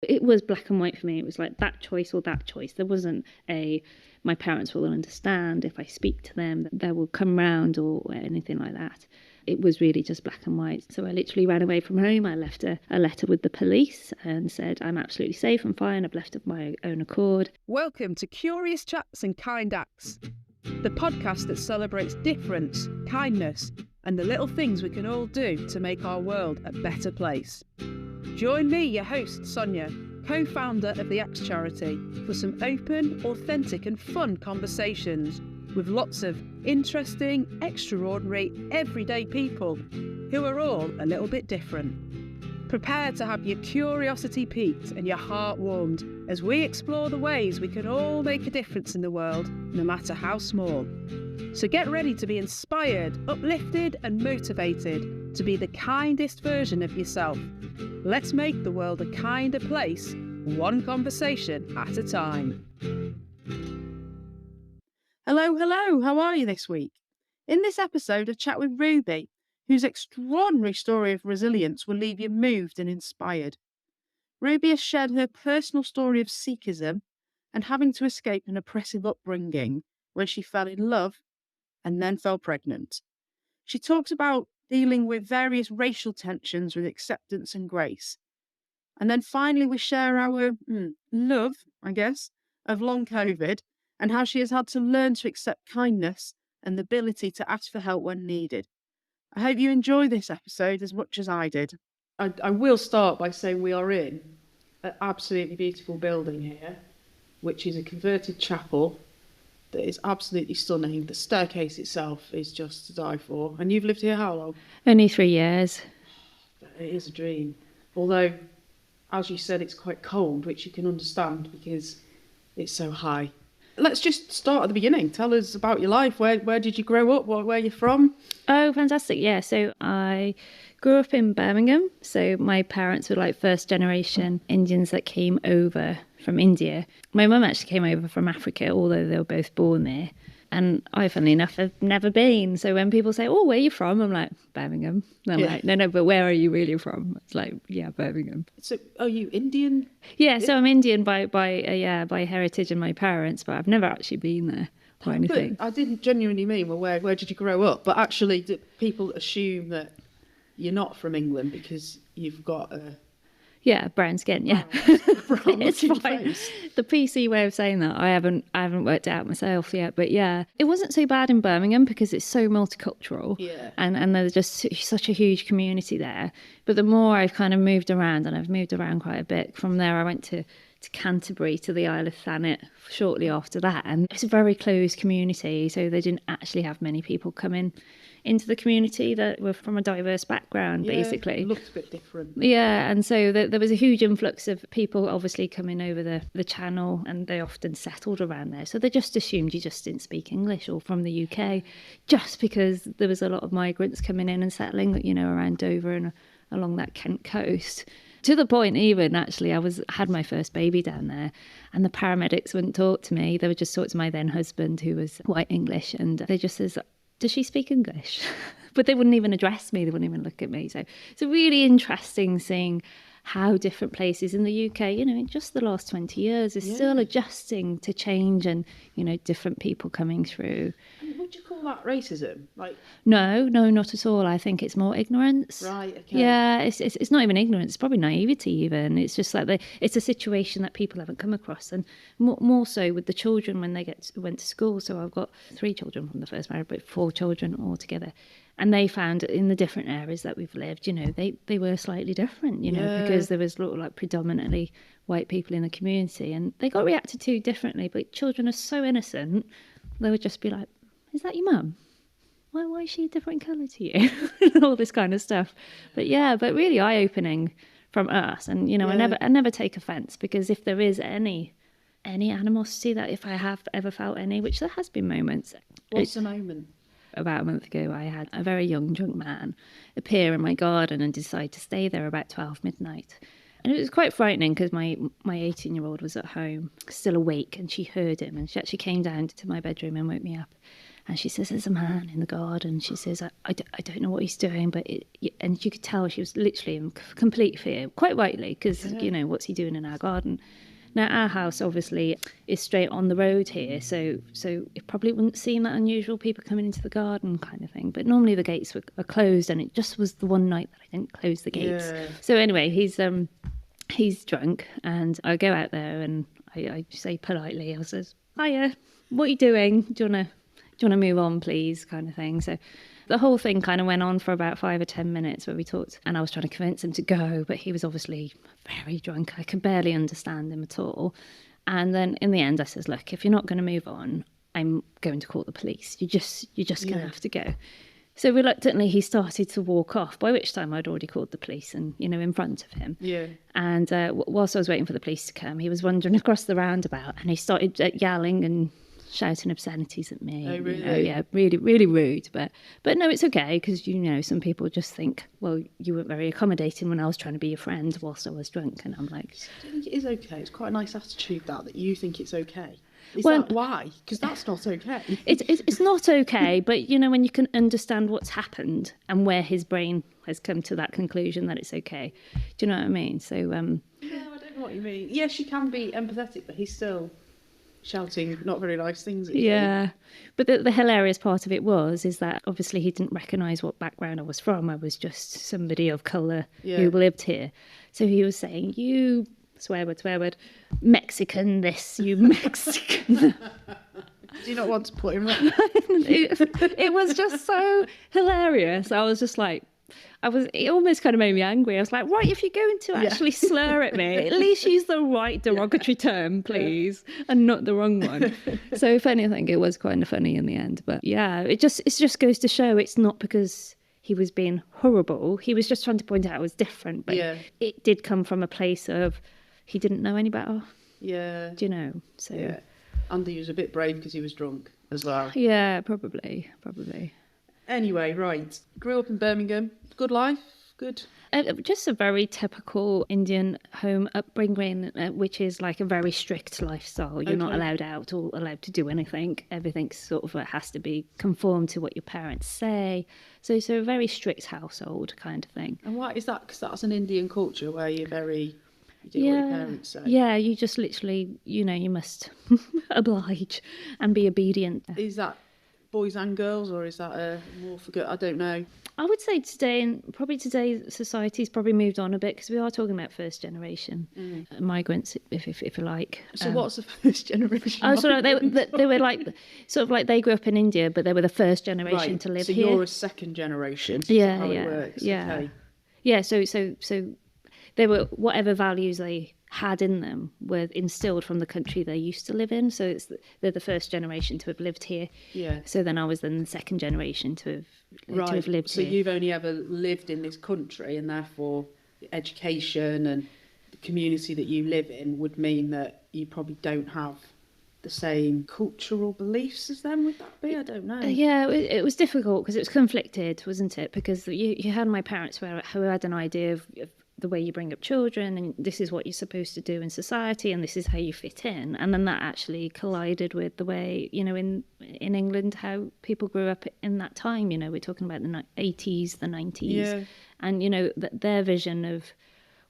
it was black and white for me. It was like that choice or that choice. There wasn't my parents will understand if I speak to them, they will come round or anything like that. It was really just black and white. So I literally ran away from home. I left a letter with the police and said, I'm absolutely safe and fine. I've left of my own accord. Welcome to Curious Chats and Kind Acts, the podcast that celebrates difference, kindness, and the little things we can all do to make our world a better place. Join me, your host, Sonia, co-founder of the Axe Charity, for some open, authentic and fun conversations with lots of interesting, extraordinary, everyday people who are all a little bit different. Prepare to have your curiosity piqued and your heart warmed as we explore the ways we can all make a difference in the world, no matter how small. So get ready to be inspired, uplifted and motivated to be the kindest version of yourself. Let's make the world a kinder place, one conversation at a time. Hello, how are you this week? In this episode, I chat with Ruby, whose extraordinary story of resilience will leave you moved and inspired. Ruby has shared her personal story of Sikhism and having to escape an oppressive upbringing where she fell in love and then fell pregnant. She talks about dealing with various racial tensions with acceptance and grace. And then finally we share our love, I guess, of long COVID and how she has had to learn to accept kindness and the ability to ask for help when needed. I hope you enjoy this episode as much as I did. I will start by saying we are in an absolutely beautiful building here, which is a converted chapel that is absolutely stunning. The staircase itself is just to die for. And you've lived here how long? Only 3 years. It is a dream. Although, as you said, it's quite cold, which you can understand because it's so high. Let's just start at the beginning. Tell us about your life. Where did you grow up? Where are you from? Oh, fantastic. Yeah. So I grew up in Birmingham. So my parents were like first generation Indians that came over from India. My mum actually came over from Africa, although they were both born there. And I, funnily enough, have never been. So when people say, oh, where are you from? I'm like, Birmingham. And I'm like, no, but where are you really from? It's like, yeah, Birmingham. So are you Indian? Yeah, so I'm Indian by heritage and my parents, but I've never actually been there or anything. But I didn't genuinely mean, well, where did you grow up? But actually, people assume that you're not from England because you've got a... Yeah, brown skin, yeah. It's fine. Face. The PC way of saying that, I haven't worked it out myself yet, but yeah. It wasn't so bad in Birmingham because it's so multicultural. Yeah. And there's just such a huge community there. But the more I've kind of moved around, and I've moved around quite a bit, from there I went to Canterbury, to the Isle of Thanet shortly after that. And it's a very closed community, so they didn't actually have many people come into the community that were from a diverse background, basically. It looked a bit different. Yeah, and so there was a huge influx of people obviously coming over the channel, and they often settled around there. So they just assumed you just didn't speak English or from the UK, just because there was a lot of migrants coming in and settling, around Dover and along that Kent coast. To the point, even actually, I had my first baby down there, and the paramedics wouldn't talk to me. They would just talk to my then husband, who was white English, and they just says, does she speak English? But they wouldn't even address me. They wouldn't even look at me. So it's really interesting seeing how different places in the UK, in just the last 20 years, is still adjusting to change and, different people coming through. Would you call that racism? No, not at all. I think it's more ignorance. Right, okay. Yeah, it's not even ignorance. It's probably naivety even. It's just like it's a situation that people haven't come across. And more so with the children when they went to school. So I've got 3 children from the first marriage, but 4 children altogether. And they found in the different areas that we've lived, they were slightly different, because there was like predominantly white people in the community, and they got reacted to differently. But children are so innocent, they would just be like, is that your mum? Why is she a different colour to you? All this kind of stuff. But really eye-opening from us. And, I never take offence, because if there is any animosity, that if I have ever felt any, which there has been moments. What's the moment? About a month ago, I had a very young drunk man appear in my garden and decide to stay there about 12 midnight. And it was quite frightening because my 18-year-old was at home, still awake, and she heard him, and she actually came down to my bedroom and woke me up. And she says, there's a man in the garden. She says, I don't know what he's doing, but and you could tell she was literally in complete fear, quite rightly, because, what's he doing in our garden? Now, our house obviously is straight on the road here, so it probably wouldn't seem that unusual, people coming into the garden kind of thing. But normally the gates are closed, and it just was the one night that I didn't close the gates. Yeah. So anyway, he's drunk, and I go out there and I say politely, I says, hiya, what are you doing? Do you want to move on, please, kind of thing. So the whole thing kind of went on for about 5 or 10 minutes where we talked, and I was trying to convince him to go, but he was obviously very drunk. I could barely understand him at all. And then in the end, I says, look, if you're not going to move on, I'm going to call the police. You're just going to have to go. So reluctantly, he started to walk off, by which time I'd already called the police and, in front of him. Yeah. And whilst I was waiting for the police to come, he was wandering across the roundabout, and he started yelling and shouting obscenities at me. Oh, really? Yeah, really, really rude. But no, it's okay, because, some people just think, well, you weren't very accommodating when I was trying to be your friend whilst I was drunk. And I'm like... I don't think it is okay. It's quite a nice attitude, that you think it's okay. Is that why? Because that's not okay. It's not okay, but, when you can understand what's happened and where his brain has come to that conclusion that it's okay. Do you know what I mean? So... No, I don't know what you mean. Yes, you can be empathetic, but he's still... shouting not very nice things at you. Yeah, but the hilarious part of it is that obviously he didn't recognise what background I was from. I was just somebody of colour who lived here. So he was saying, you, swear word, Mexican this, you Mexican. Do you not want to put him right? It was just so hilarious. I was just like, it almost kind of made me angry. I was like, right, if you're going to actually slur at me, at least use the right derogatory term, please, and not the wrong one. So if anything, it was kind of funny in the end. But yeah, it just goes to show it's not because he was being horrible. He was just trying to point out it was different. But it did come from a place of he didn't know any better. Yeah. Do you know? So yeah. And he was a bit brave because he was drunk as well. Yeah, probably. Anyway, right. Grew up in Birmingham. Good life? Good? Just a very typical Indian home upbringing, which is like a very strict lifestyle. You're not allowed out or allowed to do anything. Everything sort of has to be conformed to what your parents say. So it's a very strict household kind of thing. And why is that? Because that's an Indian culture where you do what your parents say. Yeah, you just literally, you must oblige and be obedient. Is that boys and girls, or is that more for good? I don't know. I would say today's society's probably moved on a bit, because we are talking about first generation migrants, if you like. So what's the first generation? Oh, so they were like sort of like they grew up in India, but they were the first generation to live here. So you're a second generation. Yeah, how it works. Yeah, okay. Yeah. So they were, whatever values they had in them were instilled from the country they used to live in. So they're the first generation to have lived here. Yeah. So then I was the second generation to have lived here. So you've only ever lived in this country, and therefore education and the community that you live in would mean that you probably don't have the same cultural beliefs as them. Would that be? I don't know. Yeah, it was difficult because it was conflicted, wasn't it? Because you had my parents who had an idea of the way you bring up children, and this is what you're supposed to do in society, and this is how you fit in. And then that actually collided with the way, in England, how people grew up in that time. We're talking about the 80s, the 90s. And, their vision of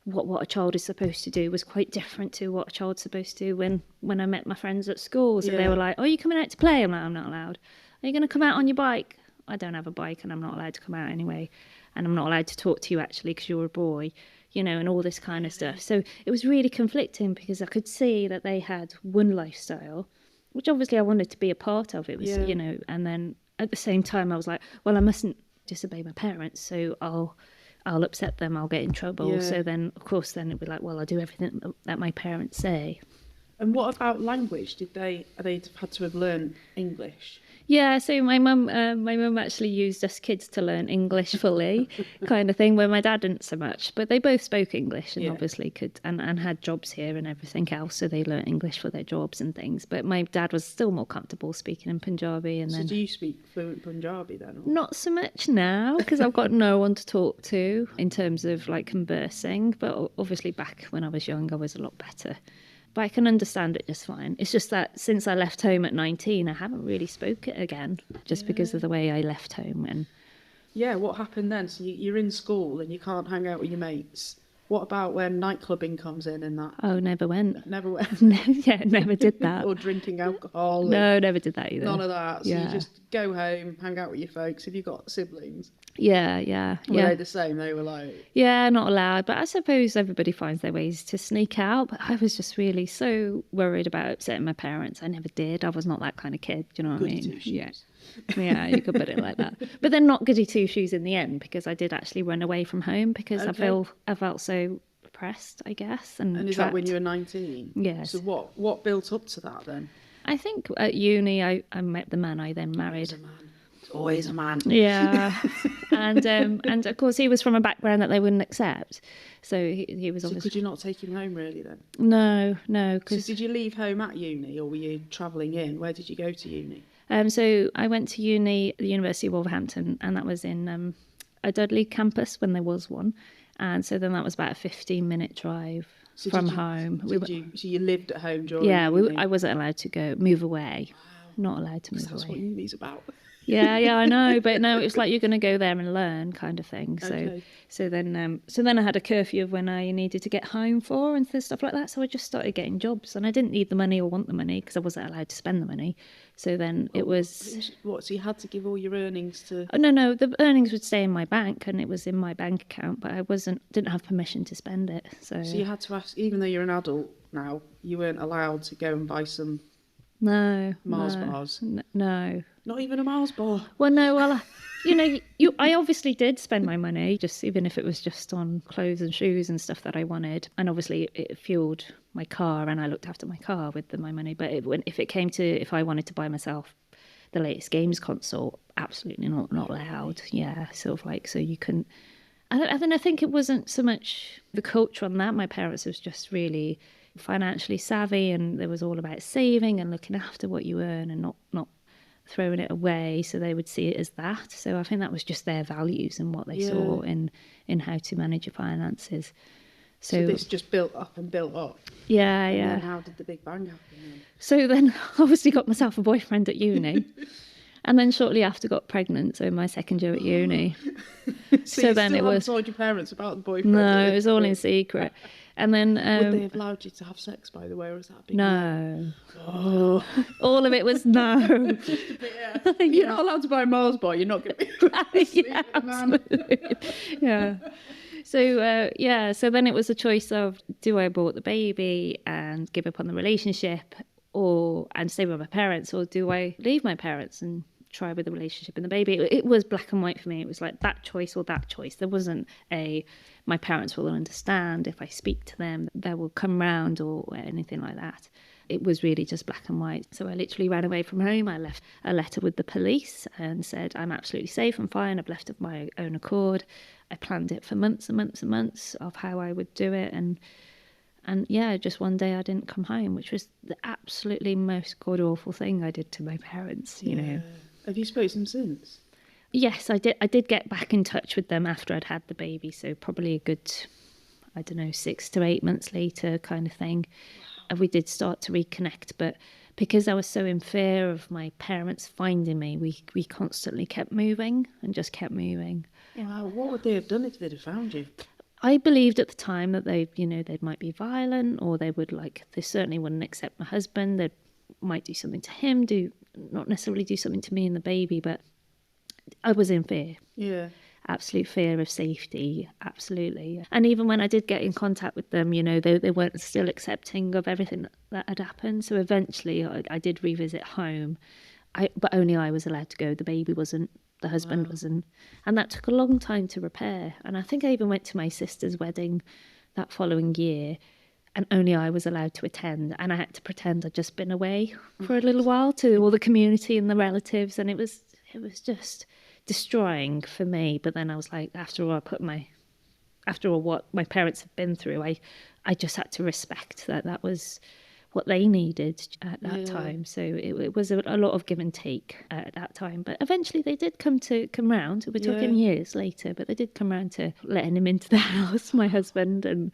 what a child is supposed to do was quite different to what a child's supposed to do when I met my friends at school. So they were like, oh, are you coming out to play? I'm like, I'm not allowed. Are you going to come out on your bike? I don't have a bike, and I'm not allowed to come out anyway. And I'm not allowed to talk to you, actually, because you're a boy. And all this kind of stuff. So it was really conflicting, because I could see that they had one lifestyle, which obviously I wanted to be a part of. It was, and then at the same time I was like, well, I mustn't disobey my parents, so I'll upset them, I'll get in trouble. Yeah. So then, of course, then it'd be like, well, I'll do everything that my parents say. And what about language? They had to have learned English? Yeah, so my mum actually used us kids to learn English fully, kind of thing, where my dad didn't so much. But they both spoke English and obviously could, and had jobs here and everything else, so they learnt English for their jobs and things. But my dad was still more comfortable speaking in Punjabi. And so do you speak fluent Punjabi then? Or? Not so much now, because I've got no one to talk to in terms of like conversing. But obviously back when I was young, I was a lot better. But I can understand it just fine. It's just that since I left home at 19, I haven't really spoke it again, just because of the way I left home. And yeah, what happened then? So you're in school and you can't hang out with your mates. What about when night clubbing comes in and that? oh, never went. Never went. Yeah, never did that. Or drinking alcohol. No, never did that either. None of that. So Yeah. you just go home, hang out with your folks. Have you got siblings? Yeah. Were they the same? They were like... Yeah, not allowed. But I suppose everybody finds their ways to sneak out. But I was just really so worried about upsetting my parents. I never did. I was not that kind of kid. Do you know what I mean? Goody-two-shoes. Yeah, you could put it like that. But then not goody two shoes in the end, because I did actually run away from home because I felt so oppressed, I guess. And is trapped. that when you were 19? Yes. So what built up to that then? I think at uni I met the man I then married. Always a man. Yeah, and of course he was from a background that they wouldn't accept, so he was So obviously. could you not take him home really then? No, So because did you leave home at uni or were you travelling in? Where did you go to uni? so I went to uni at the University of Wolverhampton, and that was in a Dudley campus when there was one, and so then that was about a 15-minute drive So from did you- home. So you lived at home during Yeah, uni? I wasn't allowed to move away. Not allowed to move That's away. what uni's about. Yeah, I know, but no, it was like you're going to go there and learn, kind of thing. So, Okay. so then I had a curfew of when I needed to get home for and stuff like that. So I just started getting jobs, and I didn't need the money or want the money because I wasn't allowed to spend the money. So then it was. What, so you had to give all your earnings to... Oh, no, the earnings would stay in my bank, and it was in my bank account, but I didn't have permission to spend it. So So you had to ask, even though you're an adult now, you weren't allowed to go and buy some no, Mars no, bars? no. Not even a Mars bar? Well, no, I obviously did spend my money, just even if it was just on clothes and shoes and stuff that I wanted. And obviously it fueled my car, and I looked after my car with my money. But if I wanted to buy myself the latest games console, absolutely not allowed. Yeah, sort of like, so you couldn't. I think it wasn't so much the culture on that. My parents was just really financially savvy, and there was all about saving and looking after what you earn and not throwing it away, so they would see it as that. So I think that was just their values and what they saw in how to manage your finances. So this just built up and built up. Yeah. And then how did the big bang happen then? So then obviously got myself a boyfriend at uni. And then shortly after got pregnant, so my second year at uni. So then it was told your parents about the boyfriend? no, it was all in secret. And then Would they have allowed you to have sex, by the way, or was that a big no. Oh. All of it was no. You're not allowed to buy a Mars bar, you're not going to be Yeah, absolutely. Yeah. So then it was a choice of, do I abort the baby and give up on the relationship and stay with my parents, or do I leave my parents and try with the relationship and the baby? It was black and white for me. It was like that choice or that choice. There wasn't my parents will understand if I speak to them, they will come round or anything like that. It was really just black and white. So I literally ran away from home. I left a letter with the police and said, I'm absolutely safe and fine. I've left of my own accord. I planned it for months and months and months of how I would do it. And yeah, just one day I didn't come home, which was the absolutely most god-awful thing I did to my parents, you know. Have you spoken to them since? Yes, I did get back in touch with them after I'd had the baby, so probably a good, 6 to 8 months later kind of thing. We did start to reconnect, but because I was so in fear of my parents finding me, we constantly kept moving and just kept moving. Wow, what would they have done if they'd have found you? I believed at the time that they might be violent, or they certainly wouldn't accept my husband. They might do something to him, not necessarily do something to me and the baby, but I was in fear. Yeah. Absolute fear of safety, absolutely. And even when I did get in contact with them, they weren't still accepting of everything that had happened. So eventually I did revisit home, but only I was allowed to go. The baby wasn't, the husband wasn't. And that took a long time to repair. And I think I even went to my sister's wedding that following year, and only I was allowed to attend. And I had to pretend I'd just been away for a little while to all the community and the relatives. And it was just destroying for me. But then I was like, after all what my parents have been through, I just had to respect that was what they needed at that time. So it was a lot of give and take at that time. But eventually they did come round. We're talking years later, but they did come round to letting him into the house, my husband, and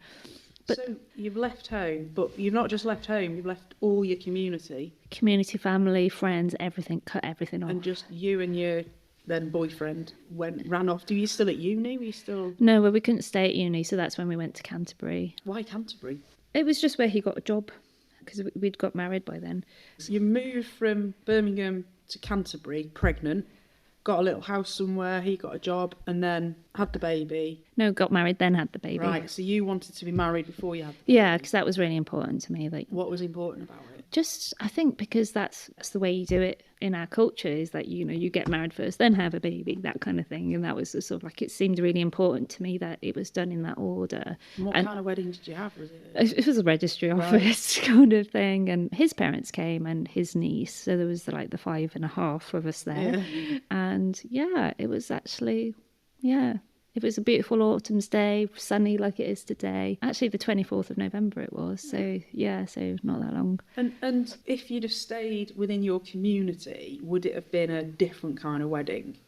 But so you've left home, but you've not just left home, you've left all your community. Community, family, friends, everything, cut everything off. And just you and your then boyfriend ran off. Were you still at uni? Were you still... No, well, we couldn't stay at uni, so that's when we went to Canterbury. Why Canterbury? It was just where he got a job, because we'd got married by then. So you moved from Birmingham to Canterbury, pregnant, got a little house somewhere, he got a job, and then had the baby. No, got married, then had the baby. Right, so you wanted to be married before you had the baby. Yeah, because that was really important to me. Like, what was important about it? Just, I think, because that's the way you do it in our culture, is that, you know, you get married first, then have a baby, that kind of thing. And that was sort of like, it seemed really important to me that it was done in that order. And what kind of wedding did you have? Was it? It was a registry office kind of thing. And his parents came and his niece. So there was like the 5.5 of us there. Yeah. And yeah, it was actually, yeah. It was a beautiful autumn's day, sunny like it is today. Actually, the 24th of November it was. So, yeah, so not that long. And if you'd have stayed within your community, would it have been a different kind of wedding?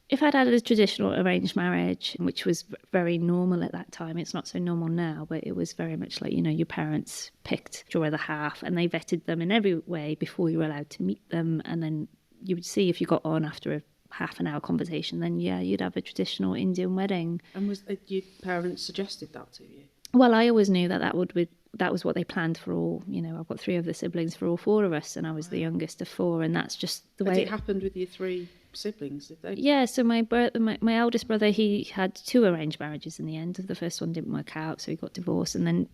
If I'd had a traditional arranged marriage, which was very normal at that time, it's not so normal now, but it was very much like, you know, your parents picked your other half and they vetted them in every way before you were allowed to meet them. And then you would see if you got on after a half-an-hour conversation, then yeah, you'd have a traditional Indian wedding. And was your parents suggested that to you? Well, I always knew that that was what they planned for all. You know, I've got 3 other siblings for all 4 of us, and I was the youngest of 4, and that's just the way it happened with your 3 siblings, did they? Yeah. So my eldest brother, he had 2 arranged marriages in the end. The first one didn't work out, so he got divorced, and then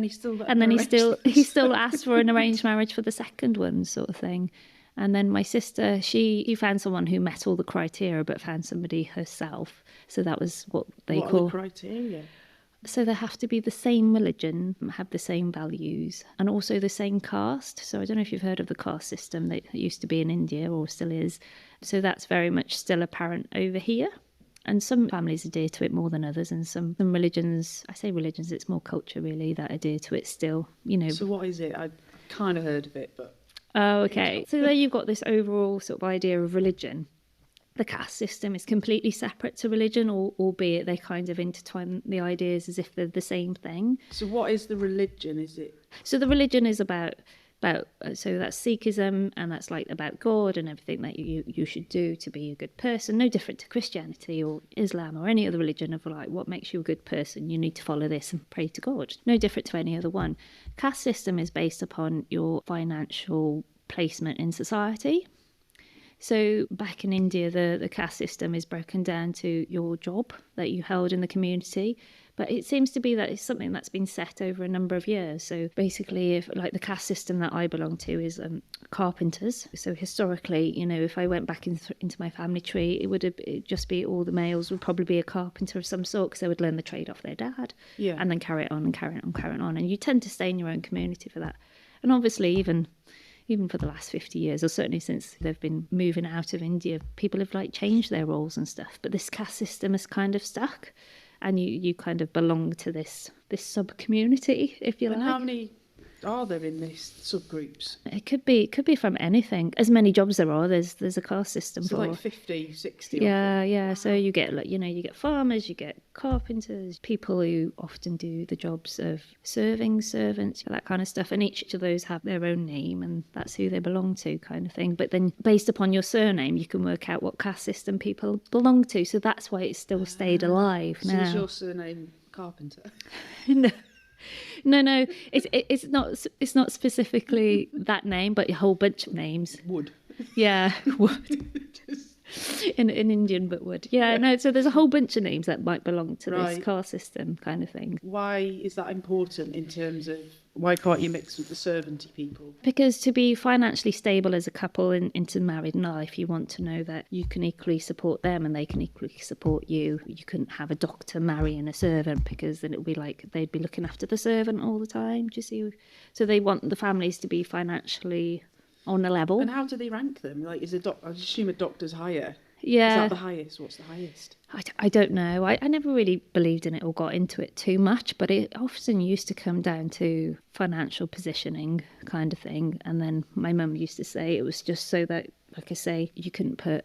he still asked for an arranged marriage for the second one, sort of thing. And then my sister, he found someone who met all the criteria, but found somebody herself. So that was what they call... What are the criteria? So they have to be the same religion, have the same values, and also the same caste. So I don't know if you've heard of the caste system that used to be in India, or still is. So that's very much still apparent over here. And some families adhere to it more than others, and some religions, I say religions, it's more culture really, that adhere to it still, you know. So what is it? I kind of heard of it, but... Oh, okay. So there you've got this overall sort of idea of religion. The caste system is completely separate to religion, albeit they kind of intertwine the ideas as if they're the same thing. So what is the religion? Is it? So the religion is about so that's Sikhism, and that's like about God and everything that you should do to be a good person. No different to Christianity or Islam or any other religion of like what makes you a good person. You need to follow this and pray to God. No different to any other one. Caste system is based upon your financial placement in society. So back in India, the caste system is broken down to your job that you held in the community. But it seems to be that it's something that's been set over a number of years. So basically, if like the caste system that I belong to is carpenters. So historically, you know, if I went back into my family tree, it'd just be all the males would probably be a carpenter of some sort, because they would learn the trade off their dad. Yeah. And then carry it on and carry it on, carry it on. And you tend to stay in your own community for that. And obviously, even for the last 50 years, or certainly since they've been moving out of India, people have like changed their roles and stuff. But this caste system is kind of stuck. And you kind of belong to this sub-community, if you like. And how many are there in these subgroups? It could be from anything. As many jobs there are, there's a caste system so for. Like 50, 60? Yeah. Wow. So you get you get farmers, you get carpenters, people who often do the jobs of serving servants, that kind of stuff. And each of those have their own name, and that's who they belong to, kind of thing. But then based upon your surname, you can work out what caste system people belong to. So that's why it's still stayed alive now. So is your surname Carpenter? No. It's not specifically that name, but a whole bunch of names. Wood. Yeah, wood. in Indian, but wood. Yeah, no. So there's a whole bunch of names that might belong to this caste system, kind of thing. Why is that important in terms of why can't you mix with the servanty people? Because to be financially stable as a couple into married life, you want to know that you can equally support them and they can equally support you. You couldn't have a doctor marrying a servant, because then it would be like they'd be looking after the servant all the time. Do you see? So they want the families to be financially on a level. And how do they rank them? Like, I assume a doctor's higher. Yeah. Is that the highest? What's the highest? I don't know. I never really believed in it or got into it too much, but it often used to come down to financial positioning kind of thing. And then my mum used to say it was just so that, like I say, you couldn't put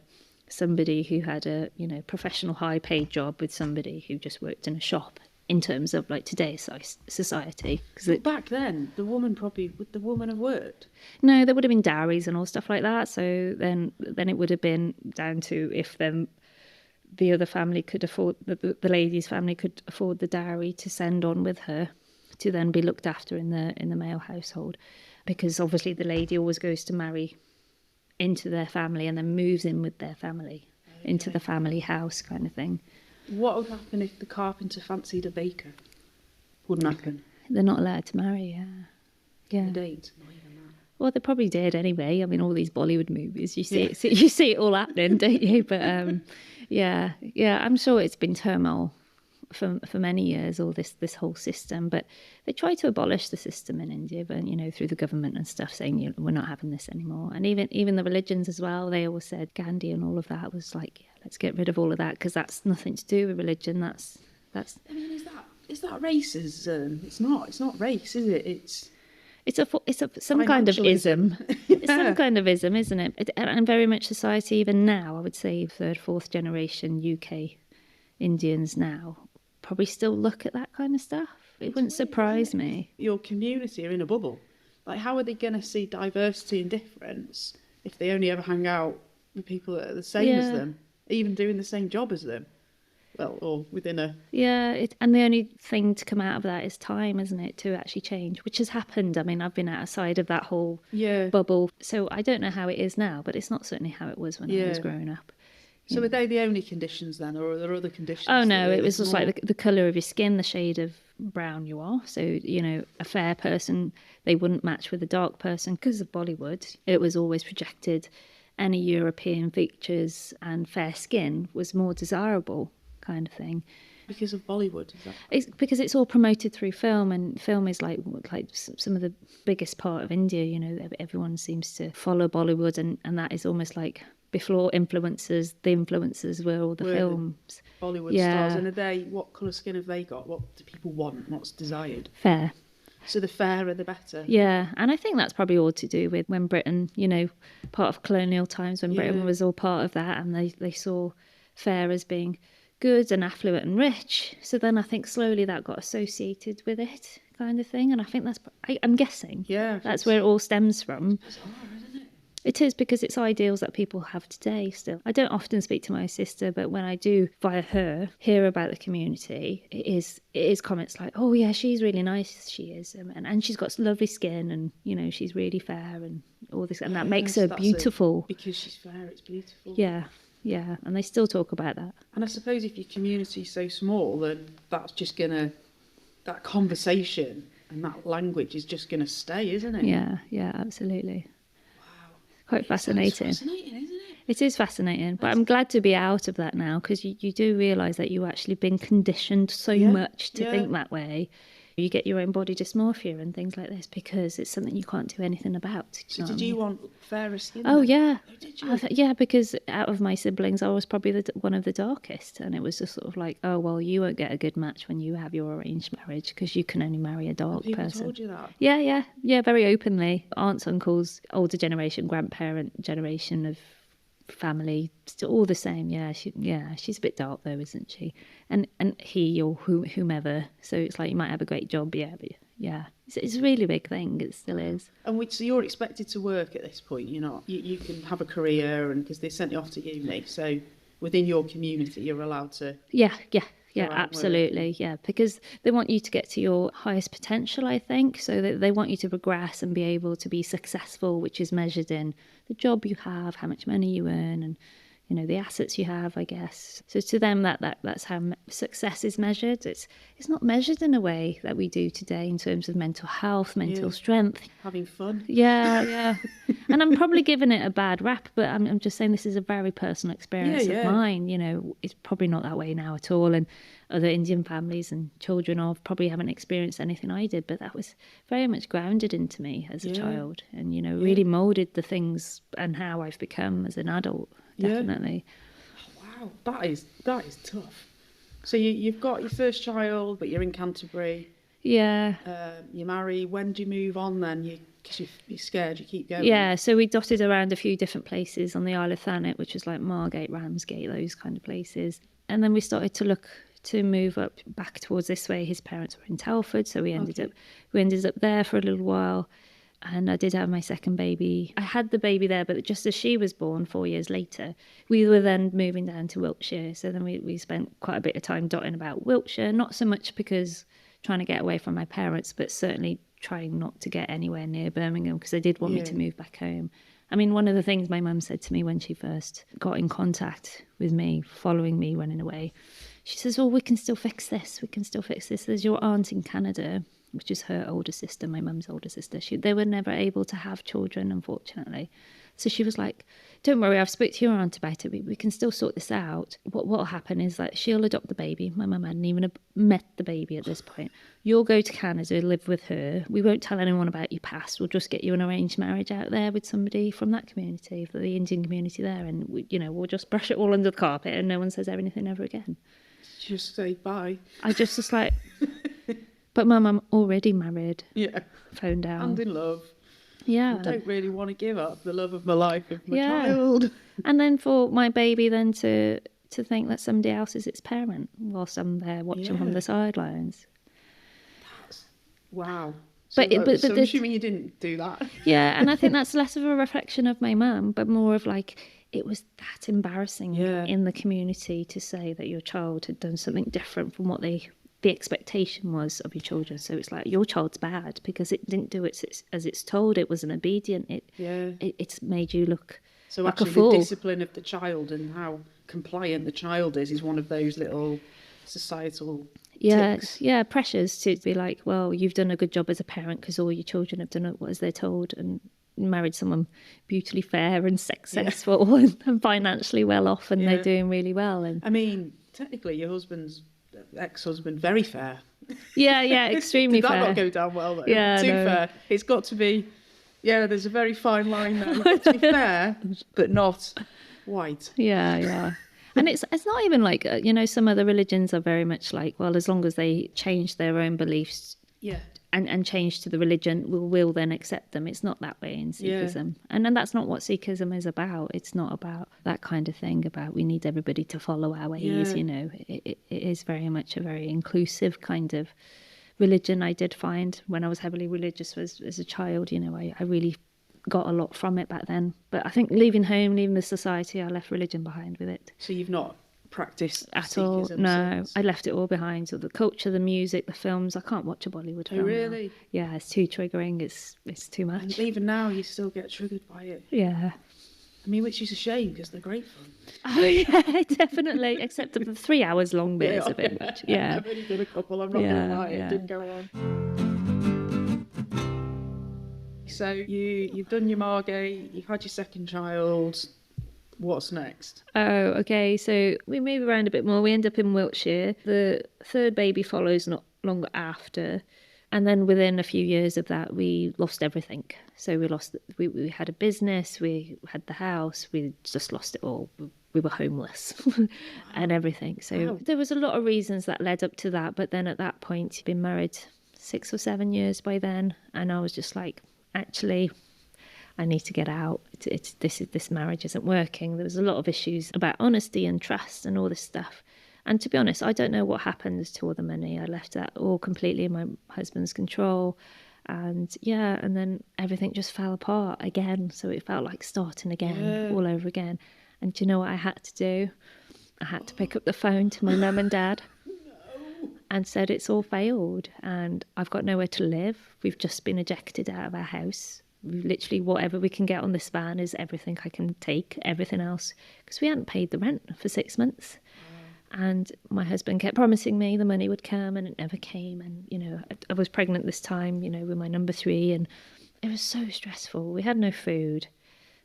somebody who had a professional high paid job with somebody who just worked in a shop. in terms of like today's society. But back then, would the woman have worked? No, there would have been dowries and all stuff like that. So then it would have been down to if the other family could afford, the lady's family could afford the dowry to send on with her to then be looked after in the male household, because obviously the lady always goes to marry into their family and then moves in with their family into the family house kind of thing. What would happen if the carpenter fancied a baker? Wouldn't happen. They're not allowed to marry, yeah. A date, not even that. Well, they probably did anyway. I mean, all these Bollywood movies, you see it all happening, don't you? But yeah, I'm sure it's been turmoil for many years, all this whole system. But they try to abolish the system in India, but through the government and stuff, saying we're not having this anymore. And even the religions as well. They always said Gandhi and all of that was like, let's get rid of all of that because that's nothing to do with religion. That's. I mean, is that racism? It's not race, is it? It's some kind of ism. It's some kind of ism, isn't it? And very much society, even now, I would say third, fourth generation UK Indians now probably still look at that kind of stuff. It wouldn't surprise me. Your community are in a bubble. Like, how are they going to see diversity and difference if they only ever hang out with people that are the same as them, even doing the same job as them? Well, or within a... Yeah, and the only thing to come out of that is time, isn't it, to actually change, which has happened. I mean, I've been outside of that whole bubble, so I don't know how it is now, but it's not certainly how it was when I was growing up. So are they the only conditions then, or are there other conditions? Oh, no, it was just like the colour of your skin, the shade of brown you are. So, a fair person, they wouldn't match with a dark person because of Bollywood. It was always projected any European features, and fair skin was more desirable kind of thing. Because of Bollywood? It's because it's all promoted through film, and film is like some of the biggest part of India. Everyone seems to follow Bollywood, and that is almost like before the influencers were all the films. Bollywood stars. And what colour skin have they got? What do people want? What's desired? Fair. So the fairer the better. Yeah, and I think that's probably all to do with when Britain, part of colonial times, when Britain was all part of that, and they saw fair as being good and affluent and rich. So then I think slowly that got associated with it, kind of thing. And I think I'm guessing. Yeah. That's where it all stems from. It's bizarre, isn't it? It is, because it's ideals that people have today still. I don't often speak to my sister, but when I do, via her, hear about the community, it is comments like, oh yeah, she's really nice, she is. And she's got lovely skin, and, she's really fair and all this. And that makes her beautiful. Because she's fair, it's beautiful. Yeah, and they still talk about that. And I suppose if your community's so small, then that's just that conversation and that language is just gonna stay, isn't it? Yeah, absolutely. Wow. Quite fascinating. It's fascinating, isn't it? It is fascinating, but I'm glad to be out of that now, because you do realise that you've actually been conditioned so much to think that way. You get your own body dysmorphia and things like this because it's something you can't do anything about. So did you want fairer skin? Oh, yeah. Oh, did you? Yeah, because out of my siblings, I was probably one of the darkest. And it was just sort of like, oh, well, you won't get a good match when you have your arranged marriage because you can only marry a dark person. People told you that? Yeah, very openly. Aunts, uncles, older generation, grandparent generation of family, still all the same. She's a bit dark though, isn't she? And he or whomever, so it's like you might have a great job, but it's a really big thing. It still is. And so you're expected to work at this point. You're not. You can have a career, and because they sent you off to uni, so within your community you're allowed to absolutely. Yeah, because they want you to get to your highest potential, I think. So they want you to progress and be able to be successful, which is measured in the job you have, how much money you earn, and the assets you have, I guess. So to them, that's how success is measured. It's not measured in a way that we do today in terms of mental health, mental strength. Having fun. Yeah. And I'm probably giving it a bad rap, but I'm just saying this is a very personal experience of mine. It's probably not that way now at all. And other Indian families and children probably haven't experienced anything I did, but that was very much grounded into me as a child, and really moulded the things and how I've become as an adult. Definitely. Wow, that is tough. So you've got your first child, but you're in Canterbury. Yeah. You marry. When do you move on then? Because you're scared, you keep going. Yeah, so we dotted around a few different places on the Isle of Thanet, which was like Margate, Ramsgate, those kind of places. And then we started to look to move up back towards this way. His parents were in Telford, so we ended up there for a little while. And I did have my second baby. I had the baby there, but just as she was born 4 years later, we were then moving down to Wiltshire. So then we spent quite a bit of time dotting about Wiltshire, not so much because trying to get away from my parents, but certainly trying not to get anywhere near Birmingham because they did want me to move back home. I mean, one of the things my mum said to me when she first got in contact with me, following me running away, she says, "Oh, we can still fix this. We can still fix this. There's your aunt in Canada," which is her older sister, my mum's older sister. They were never able to have children, unfortunately. So she was like, "Don't worry, I've spoke to your aunt about it. We can still sort this out. What'll happen is that she'll adopt the baby." My mum hadn't even met the baby at this point. "You'll go to Canada, live with her. We won't tell anyone about your past. We'll just get you an arranged marriage out there with somebody from that community, for the Indian community there. And, we'll just brush it all under the carpet and no one says anything ever again." Just say bye. I just was like, "But Mum, I'm already married." Yeah. Phone down. And in love. Yeah. I don't really want to give up the love of my life of my child. And then for my baby then to think that somebody else is its parent whilst I'm there watching from the sidelines. Wow. So I'm assuming you didn't do that. Yeah, and I think that's less of a reflection of my mum, but more of like, it was that embarrassing in the community to say that your child had done something different from what the expectation was of your children. So it's like, your child's bad because it didn't do it as it's told. It wasn't obedient. It's made you look like actually a fool. The discipline of the child and how compliant the child is one of those little societal ticks. Pressures to be like, well, you've done a good job as a parent because all your children have done it as they're told and married someone beautifully fair and successful and financially well off and they're doing really well. And I mean, technically your husband's ex-husband very fair. Extremely fair. Did that fair. not go down well though? Too fair. It's got to be, there's a very fine line there. It's got to be fair but not white. And it's not even like some other religions are very much like, well, as long as they change their own beliefs and change to the religion, we'll then accept them. It's not that way in Sikhism. And then that's not what Sikhism is about. It's not about that kind of thing about we need everybody to follow our ways. It is very much a very inclusive kind of religion. I did find when I was heavily religious as a child, I really got a lot from it back then. But I think leaving home, leaving the society, I left religion behind with it. So you've not practiced at all? No, since? I left it all behind. So the culture, the music, the films. I can't watch a Bollywood film. Really? Now. Yeah, it's too triggering. It's too much. And even now, you still get triggered by it. Yeah. I mean, which is a shame because they're great fun. Oh yeah, definitely. Except the 3 hours long bit is a bit much. Yeah. I've only done a couple. I'm not going to lie. It didn't go on. So you've done your Margate. You've had your second child. What's next? Oh, okay. So we move around a bit more. We end up in Wiltshire. The third baby follows not long after. And then within a few years of that, we lost everything. So we had a business, we had the house, we just lost it all. We were homeless and everything. So there was a lot of reasons that led up to that. But then at that point, he'd been married 6 or 7 years by then. And I was just like, actually, I need to get out. This marriage isn't working. There was a lot of issues about honesty and trust and all this stuff. And to be honest, I don't know what happened to all the money. I left that all completely in my husband's control. And and then everything just fell apart again. So it felt like starting again, all over again. And do you know what I had to do? I had to pick up the phone to my mum and dad and said, it's all failed and I've got nowhere to live. We've just been ejected out of our house. Literally whatever we can get on this van is everything I can take, everything else. Because we hadn't paid the rent for 6 months. And my husband kept promising me the money would come and it never came. And, I was pregnant this time, with my number 3 and it was so stressful. We had no food.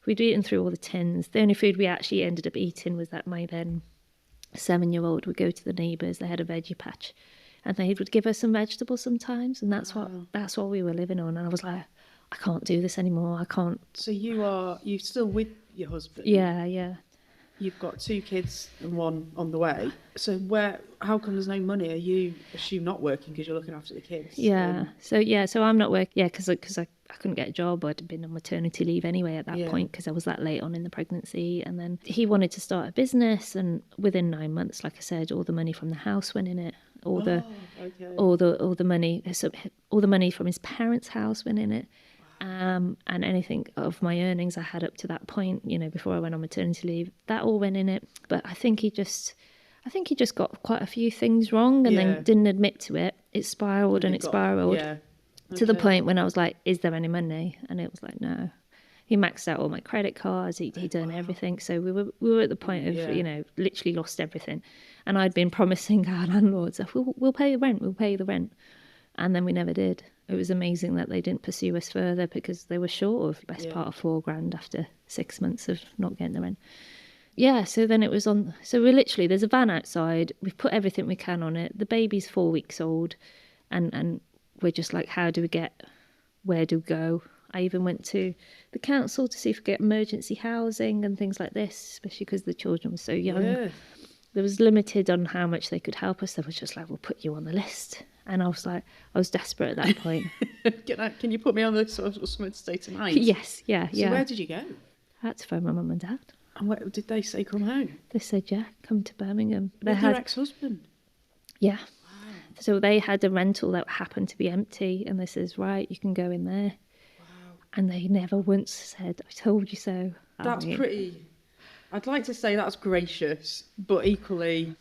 We'd eaten through all the tins. The only food we actually ended up eating was that my then 7-year-old would go to the neighbours. They had a veggie patch and they would give us some vegetables sometimes. And that's what we were living on. And I was like, I can't do this anymore. I can't. So you still with your husband? Yeah. you've got 2 kids and 1 on the way. So how come there's no money? Are you assume not working because you're looking after the kids? Yeah. So I'm not working. Yeah, because I couldn't get a job. I'd been on maternity leave anyway at that point because I was that late on in the pregnancy. And then he wanted to start a business, and within 9 months, like I said, all the money from the house went in it. All the money from his parents' house went in it. And anything of my earnings I had up to that point, before I went on maternity leave, that all went in it. But I think he just got quite a few things wrong and then didn't admit to it. It spiraled and it spiraled to the point when I was like, is there any money? And it was like, no. He maxed out all my credit cards. He'd done everything. So we were at the point of, literally lost everything. And I'd been promising our landlords, we'll pay the rent, we'll pay the rent. And then we never did. It was amazing that they didn't pursue us further because they were short of the best part of $4,000 after 6 months of not getting the rent. Yeah, so then it was on. So we're literally, there's a van outside. We've put everything we can on it. The baby's 4 weeks old. And we're just like, where do we go? I even went to the council to see if we could get emergency housing and things like this, especially because the children were so young. Yeah. There was limited on how much they could help us. They were just like, we'll put you on the list. And I was desperate at that point. Can you put me on the sort of something to stay tonight? Yes, yeah. So where did you go? I had to phone my mum and dad. And what did they say, come home? They said, yeah, come to Birmingham. With your ex-husband? Yeah. Wow. So they had a rental that happened to be empty, and they says, right, you can go in there. Wow. And they never once said, I told you so. That's pretty... I'd like to say that's gracious, but equally...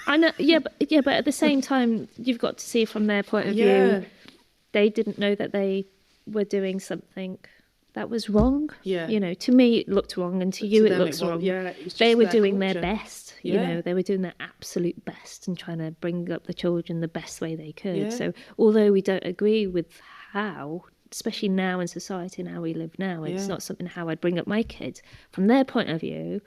I know, but at the same time, you've got to see from their point of view, they didn't know that they were doing something that was wrong. Yeah. To me it looked wrong, and to you it looks wrong. Yeah, they were doing their best. They were doing their absolute best and trying to bring up the children the best way they could. Yeah. So although we don't agree with how, especially now in society and how we live now, it's not something how I'd bring up my kids. From their point of view,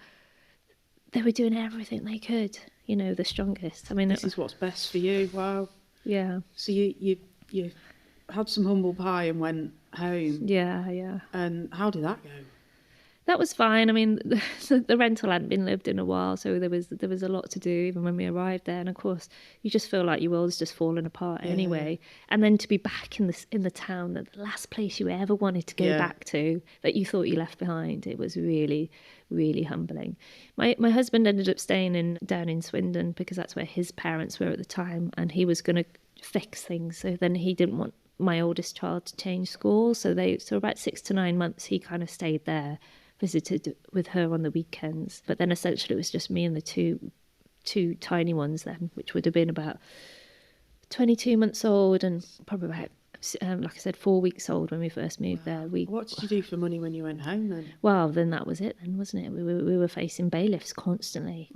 they were doing everything they could, the strongest. I mean, this is what's best for you. Wow. Yeah. So you had some humble pie and went home. Yeah. And how did that go? That was fine. I mean, the rental hadn't been lived in a while, so there was a lot to do even when we arrived there. And of course, you just feel like your world's just fallen apart anyway. And then to be back in the town, the last place you ever wanted to go back to, that you thought you left behind, it was really, really humbling. My husband ended up staying down in Swindon because that's where his parents were at the time, and he was going to fix things. So then he didn't want my oldest child to change schools. So about 6 to 9 months, he kind of stayed there, visited with her on the weekends. But then essentially it was just me and the two tiny ones then, which would have been about 22 months old and probably about, like I said, 4 weeks old when we first moved there. What did you do for money when you went home then? Well, then that was it then, wasn't it? We were facing bailiffs constantly,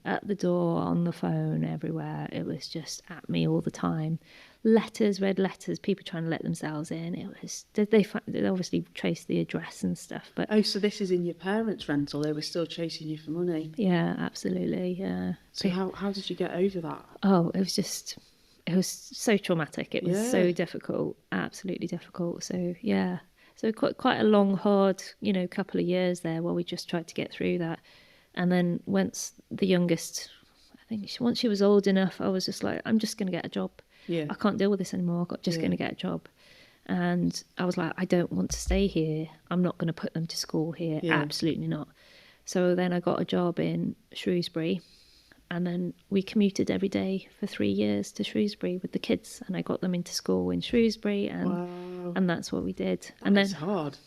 at the door, on the phone, everywhere. It was just at me all the time. Red letters, people trying to let themselves in. It was they obviously traced the address and stuff. But so this is in your parents' rental. They were still chasing you for money. Yeah, absolutely. Yeah. So how did you get over that? Oh, it was so traumatic. It was so difficult, absolutely difficult. So yeah, so quite a long, hard, couple of years there while we just tried to get through that. And then once the youngest, once she was old enough, I was just like, I'm just going to get a job. Yeah. I can't deal with this anymore. I'm just going to get a job. And I was like, I don't want to stay here. I'm not going to put them to school here. Yeah. Absolutely not. So then I got a job in Shrewsbury. And then we commuted every day for 3 years to Shrewsbury with the kids. And I got them into school in Shrewsbury. And that's what we did. That's hard.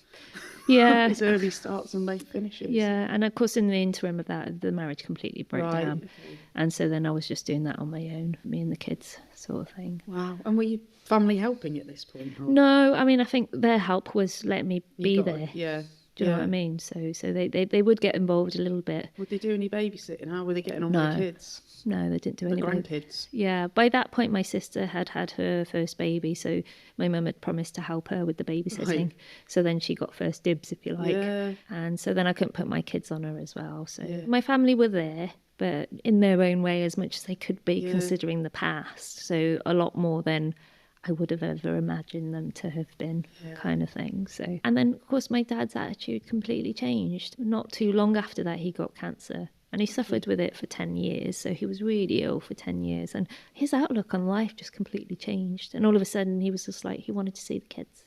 Yeah. It's early starts and late finishes. Yeah. And of course, in the interim of that, the marriage completely broke down. Okay. And so then I was just doing that on my own, me and the kids sort of thing. Wow. And were your family helping at this point? Or? No. I mean, I think their help was letting me be there. Yeah. Do you know what I mean? So they would get involved a little bit. Would they do any babysitting? How were they getting on with the kids? No, they didn't do any. Grandkids? Yeah. By that point, my sister had her first baby, so my mum had promised to help her with the babysitting. Right. So then she got first dibs, if you like. Yeah. And so then I couldn't put my kids on her as well. So my family were there, but in their own way as much as they could be, considering the past. So a lot more than I would have ever imagined them to have been, kind of thing. So, and then of course my dad's attitude completely changed. Not too long after that, he got cancer. And he suffered with it for 10 years. So he was really ill for 10 years. And his outlook on life just completely changed. And all of a sudden, he was just like, he wanted to see the kids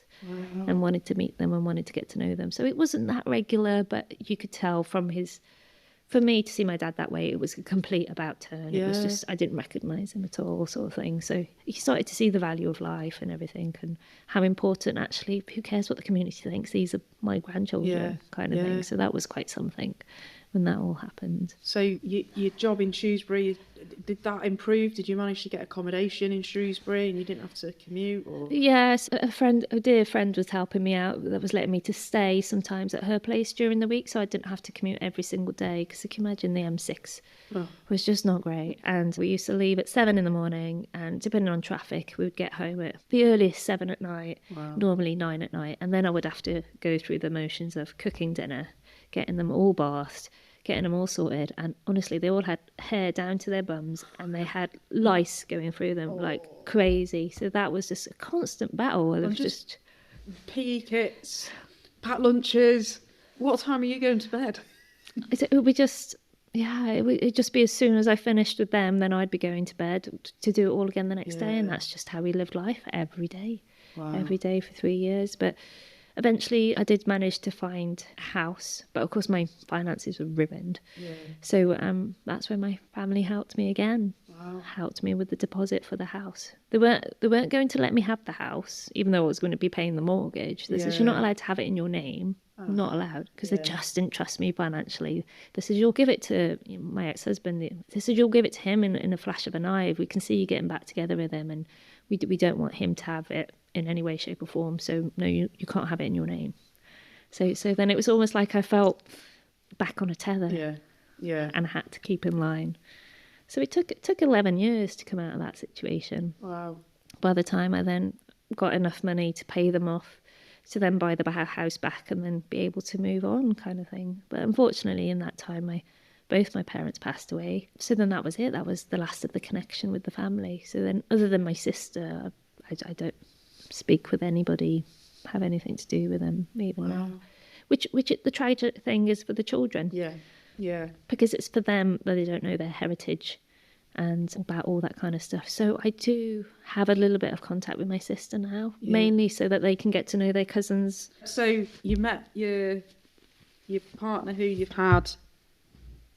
and wanted to meet them and wanted to get to know them. So it wasn't that regular, but you could tell from his, for me to see my dad that way, it was a complete about turn. It was just, I didn't recognise him at all, sort of thing. So he started to see the value of life and everything, and how important, actually, who cares what the community thinks? These are my grandchildren, kind of thing. So that was quite something when that all happened. So your job in Shrewsbury, did that improve? Did you manage to get accommodation in Shrewsbury and you didn't have to commute? Or? Yes, a dear friend was helping me out, that was letting me to stay sometimes at her place during the week, so I didn't have to commute every single day, because you can imagine the M6 was just not great. And we used to leave at 7 in the morning, and depending on traffic, we would get home at the earliest 7 at night, normally 9 at night, and then I would have to go through the motions of cooking dinner, getting them all bathed, getting them all sorted, and honestly, they all had hair down to their bums, and they had lice going through them like crazy. So that was just a constant battle. It was just PE kits, packed lunches. What time are you going to bed? it would be just, it'd just be as soon as I finished with them, then I'd be going to bed to do it all again the next day, and that's just how we lived life every day, every day for 3 years. But eventually I did manage to find a house, but of course my finances were ruined. So that's when my family helped me again. Helped me with the deposit for the house. They weren't going to let me have the house, even though I was going to be paying the mortgage. They said, you're not allowed to have it in your name. Not allowed, because they just didn't trust me financially. They said, you'll give it to my ex-husband. They said, you'll give it to him in a flash of an eye if we can see you getting back together with him, and we don't want him to have it in any way, shape or form. So no, you can't have it in your name. So then it was almost like I felt back on a tether. And I had to keep in line. So it took 11 years to come out of that situation. Wow. By the time I then got enough money to pay them off, to then buy the house back and then be able to move on, kind of thing. But unfortunately, in that time, both my parents passed away. So then that was it. That was the last of the connection with the family. So then, other than my sister, I don't speak with anybody, have anything to do with them even now. Which the tragic thing is for the children. Because it's for them that they don't know their heritage and about all that kind of stuff. So I do have a little bit of contact with my sister now, mainly so that they can get to know their cousins. So you met your partner who you've had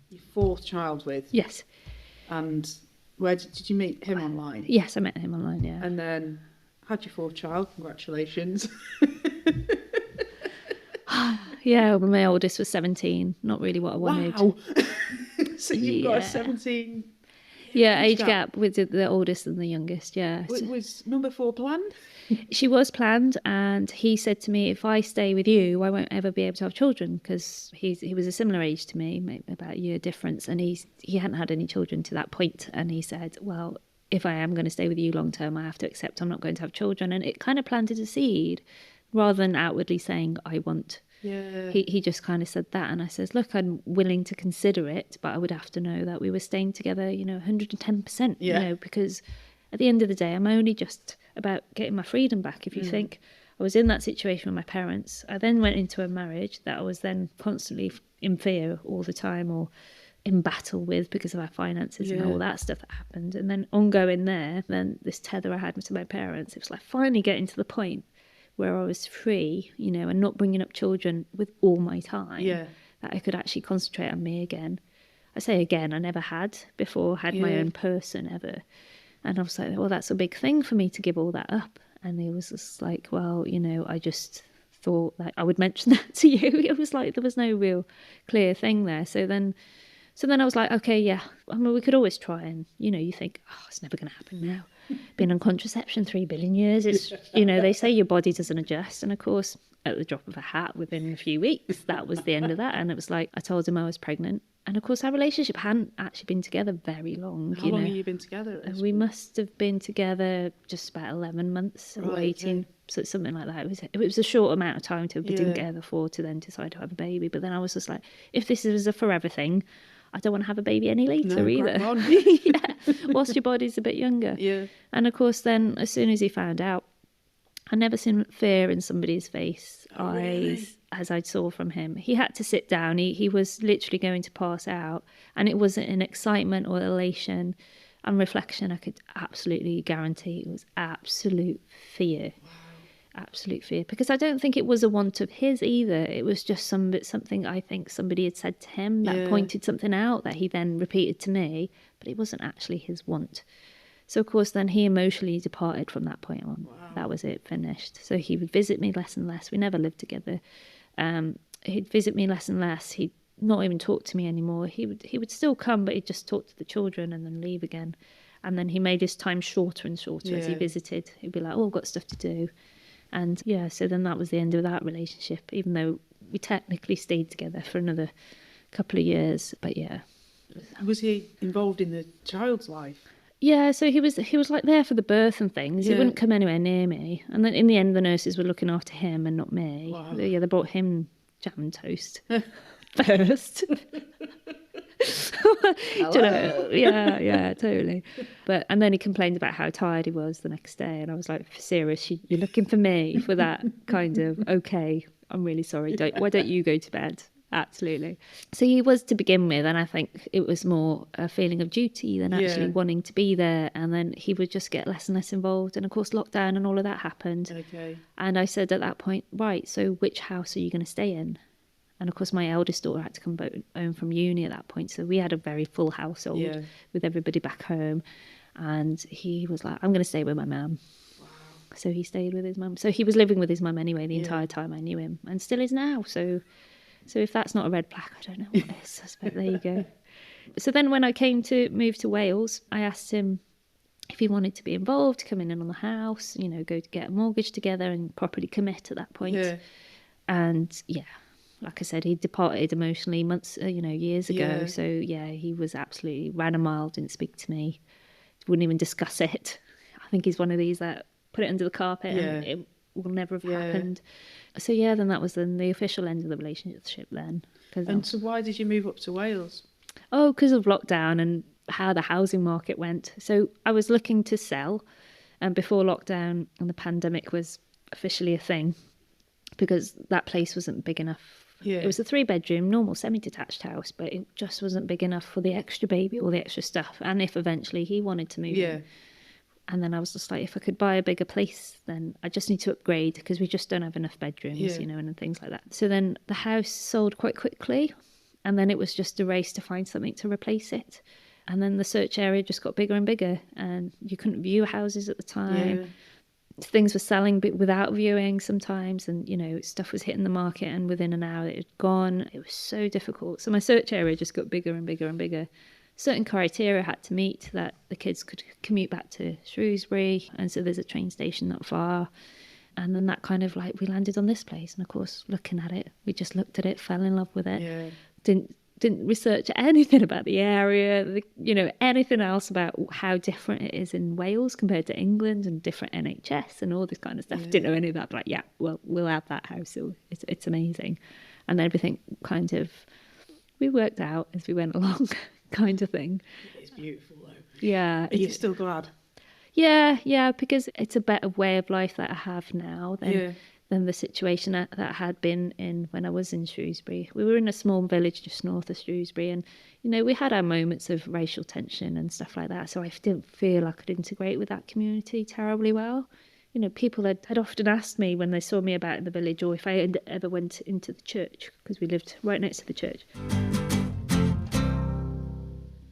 your fourth child with? Yes. And where did you meet him online? Yes, I met him online, yeah. And then had your fourth child, congratulations. Yeah, well, my oldest was 17, not really what I wanted. Wow. So you've got a 17... Yeah, age gap with the oldest and the youngest, yeah. Was number 4 planned? She was planned, and he said to me, if I stay with you, I won't ever be able to have children, because he was a similar age to me, maybe about a year difference, and he hadn't had any children to that point. And he said, well, if I am going to stay with you long term, I have to accept I'm not going to have children. And it kind of planted a seed, rather than outwardly saying, I want. Yeah. He just kind of said that, and I said, look, I'm willing to consider it, but I would have to know that we were staying together, 110%, because at the end of the day, I'm only just about getting my freedom back. If you think I was in that situation with my parents, I then went into a marriage that I was then constantly in fear all the time, or in battle with, because of our finances and all that stuff that happened. And then ongoing there, then this tether I had with my parents, it was like finally getting to the point where I was free, and not bringing up children with all my time, that I could actually concentrate on me again. I say again, I never had before, had my own person ever. And I was like, well, that's a big thing for me to give all that up. And he was just like, well, I just thought that I would mention that to you. It was like, there was no real clear thing there. So then I was like, okay, yeah, I mean, we could always try. And, you think, it's never going to happen now. Been on contraception 3 billion years. It's, they say your body doesn't adjust. And of course, at the drop of a hat, within a few weeks, that was the end of that. And it was like, I told him I was pregnant. And of course, our relationship hadn't actually been together very long. How long have you been together? We must have been together just about 11 months or 18, so something like that. It was a short amount of time to we didn't get her before to then decide to have a baby. But then I was just like, if this is a forever thing, I don't want to have a baby any later No, either. crack on. Yeah, whilst your body's a bit younger. Yeah. And of course, then as soon as he found out, I never seen fear in somebody's face, Oh, eyes, really? as I saw from him. He had to sit down. He was literally going to pass out, and it wasn't an excitement or elation. And reflection, I could absolutely guarantee it was absolute fear. Absolute fear, because I don't think it was a want of his either. It was just something I think somebody had said to him that Yeah. pointed something out that he then repeated to me, but it wasn't actually his want. So of course then he emotionally departed from that point on. Wow. That was it, finished. So he would visit me less and less. We never lived together. He'd visit me less and less. He'd not even talk to me anymore. He would still come, but he'd just talk to the children and then leave again. And then he made his time shorter and shorter as he Yeah. visited. He'd be like, "Oh, I've got stuff to do." And yeah, so then that was the end of that relationship, even though we technically stayed together for another couple of years. But yeah. Was he involved in the child's life? Yeah, so he was like there for the birth and things. He Yeah. wouldn't come anywhere near me. And then in the end, the nurses were looking after him and not me. Wow. Yeah, they brought him jam and toast first. Do you know? Yeah, totally. And then he complained about how tired he was the next day, and I was like, "Serious? You're looking for me for that kind of? Okay, I'm really sorry. Why don't you go to bed?" Absolutely. So he was to begin with, and I think it was more a feeling of duty than actually Yeah. wanting to be there. And then he would just get less and less involved. And of course, lockdown and all of that happened. Okay. And I said at that point, right, so which house are you going to stay in? And of course, my eldest daughter had to come home from uni at that point. So we had a very full household Yeah. with everybody back home. And he was like, "I'm going to stay with my mum." So he stayed with his mum. So he was living with his mum anyway the entire time I knew him, and still is now. So if that's not a red flag, I don't know what is. I suppose there you go. So then when I came to move to Wales, I asked him if he wanted to be involved, come in on the house, go to get a mortgage together and properly commit at that point. Yeah. And yeah, like I said, he departed emotionally years ago. Yeah. So yeah, he was absolutely ran a mile, didn't speak to me, wouldn't even discuss it. I think he's one of these that put it under the carpet and it will never have happened. So yeah, then that was then the official end of the relationship then. And so why did you move up to Wales? Oh, because of lockdown and how the housing market went. So I was looking to sell, and before lockdown and the pandemic was officially a thing, because that place wasn't big enough. Yeah. It was a 3-bedroom, normal semi-detached house, but it just wasn't big enough for the extra baby or the extra stuff. And if eventually he wanted to move in. And then I was just like, if I could buy a bigger place, then I just need to upgrade because we just don't have enough bedrooms, and things like that. So then the house sold quite quickly, and then it was just a race to find something to replace it. And then the search area just got bigger and bigger, and you couldn't view houses at the time. Yeah. Things were selling but without viewing sometimes, and stuff was hitting the market, and within an hour it had gone. It was so difficult. So my search area just got bigger and bigger and bigger. Certain criteria had to meet, that the kids could commute back to Shrewsbury, and so there's a train station not far. And then that kind of we landed on this place, and of course looking at it, we just looked at it, fell in love with it. Yeah. Didn't research anything about the area, anything else about how different it is in Wales compared to England, and different NHS and all this kind of stuff. Didn't know any of that, but well, we'll have that house. So it's amazing. And everything kind of, we worked out as we went along kind of thing. It's beautiful though. Yeah. Are you still glad? Yeah, because it's a better way of life that I have now than the situation that I had been in when I was in Shrewsbury. We were in a small village just north of Shrewsbury, and we had our moments of racial tension and stuff like that, so I didn't feel I could integrate with that community terribly well. People had often asked me when they saw me about in the village, or if I ever went into the church, because we lived right next to the church.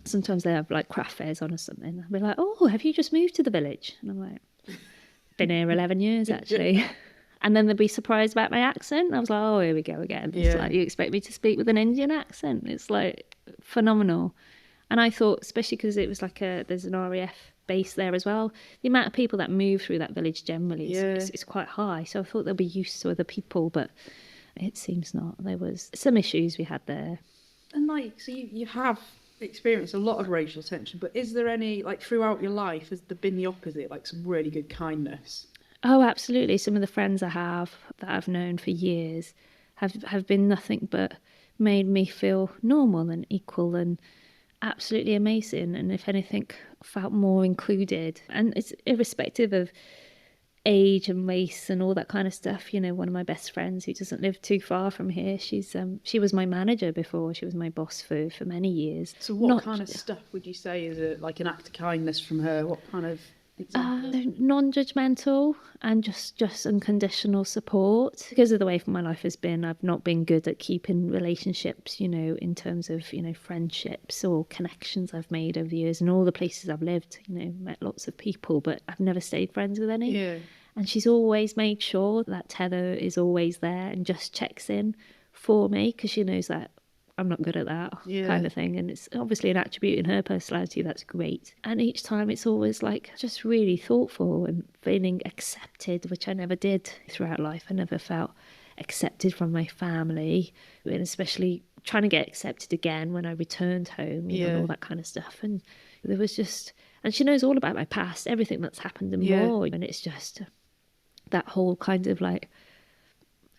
Sometimes they have craft fairs on or something. I'll be like, "Oh, have you just moved to the village?" And I'm like, "Been here 11 years actually." And then they'd be surprised about my accent. I was like, "Oh, here we go again." It's like, you expect me to speak with an Indian accent? It's phenomenal. And I thought, especially because it was there's an RAF base there as well, the amount of people that move through that village generally is quite high. So I thought they'll be used to other people, but it seems not. There was some issues we had there. And so you have experienced a lot of racial tension, but is there any, throughout your life, has there been the opposite, some really good kindness? Oh, absolutely. Some of the friends I have that I've known for years have been nothing but made me feel normal and equal and absolutely amazing. And if anything, felt more included. And it's irrespective of age and race and all that kind of stuff. You know, one of my best friends who doesn't live too far from here, she was my manager before. She was my boss for many years. So what kind of stuff would you say is like an act of kindness from her? What kind of examples? Non-judgmental and just unconditional support. Because of the way my life has been, I've not been good at keeping relationships, you know, in terms of, you know, friendships or connections I've made over the years and all the places I've lived, you know, met lots of people, but I've never stayed friends with any. Yeah. And she's always made sure that tether is always there and just checks in for me because she knows that I'm not good at that kind of thing. And it's obviously an attribute in her personality that's great. And each time it's always like just really thoughtful and feeling accepted, which I never did throughout life. I never felt accepted from my family, and especially trying to get accepted again when I returned home, you know, and all that kind of stuff. And there was just, and she knows all about my past, everything that's happened and more. And it's just that whole kind of like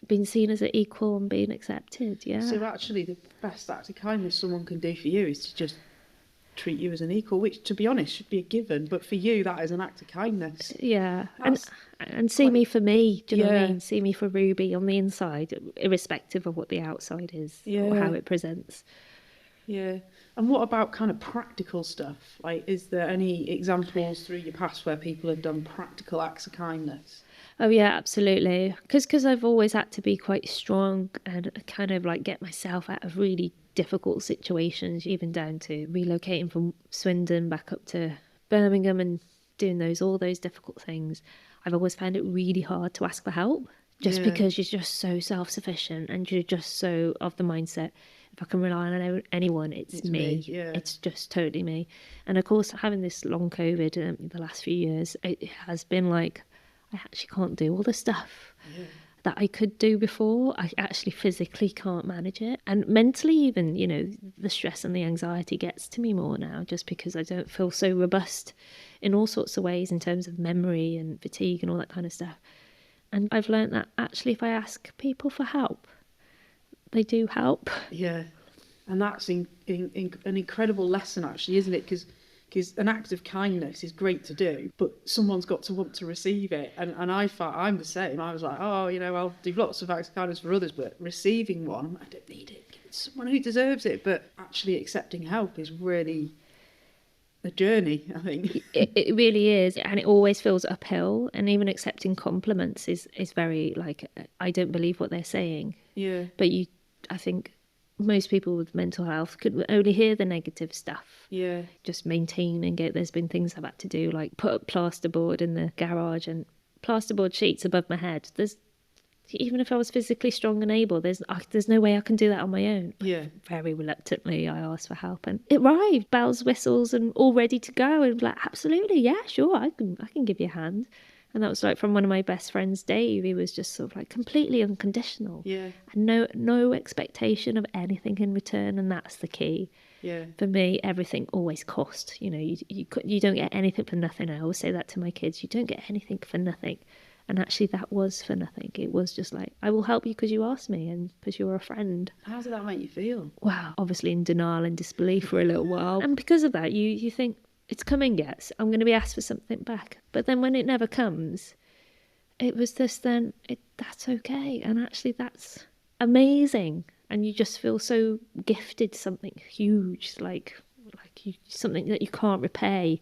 being seen as an equal and being accepted. So actually the best act of kindness someone can do for you is to just treat you as an equal, which to be honest should be a given, but for you that is an act of kindness. And see me for me, do you know what I mean? See me for Ruby on the inside, irrespective of what the outside is or how it presents. And what about kind of practical stuff? Like, is there any examples through your past where people have done practical acts of kindness? Oh yeah, absolutely. Because I've always had to be quite strong and kind of like get myself out of really difficult situations, even down to relocating from Swindon back up to Birmingham and doing all those difficult things. I've always found it really hard to ask for help just because you're just so self-sufficient and you're just so of the mindset, if I can rely on anyone, it's me. It's just totally me. And of course, having this long COVID the last few years, it has been like, I actually can't do all the stuff that I could do before. I actually physically can't manage it. And mentally even, you know, the stress and the anxiety gets to me more now just because I don't feel so robust in all sorts of ways in terms of memory and fatigue and all that kind of stuff. And I've learned that actually if I ask people for help, they do help. And that's an incredible lesson actually, isn't it? Because an act of kindness is great to do, but someone's got to want to receive it. And I thought I'm the same. I was like, oh, you know, I'll do lots of acts of kindness for others, but receiving one, I don't need it. Give it to someone who deserves it. But actually accepting help is really a journey, I think. It really is. And it always feels uphill. And even accepting compliments is very like, I don't believe what they're saying. But I think most people with mental health could only hear the negative stuff. Just maintaining it. There's been things I've had to do, like put up plasterboard in the garage and plasterboard sheets above my head. Even if I was physically strong and able, there's no way I can do that on my own. Very reluctantly, I asked for help, and it arrived, bells, whistles, and all ready to go. And like, absolutely, yeah, sure, I can give you a hand. And that was like from one of my best friends, Dave. He was just sort of like completely unconditional. And no expectation of anything in return. And that's the key. For me, everything always cost. You know, you don't get anything for nothing. I always say that to my kids. You don't get anything for nothing. And actually that was for nothing. It was just like, I will help you because you asked me and because you're a friend. How did that make you feel? Wow, obviously in denial and disbelief for a little while. And because of that, you think, it's coming, yes, I'm going to be asked for something back. But then when it never comes, it was this then, that's okay. And actually that's amazing. And you just feel so gifted something huge, like something that you can't repay.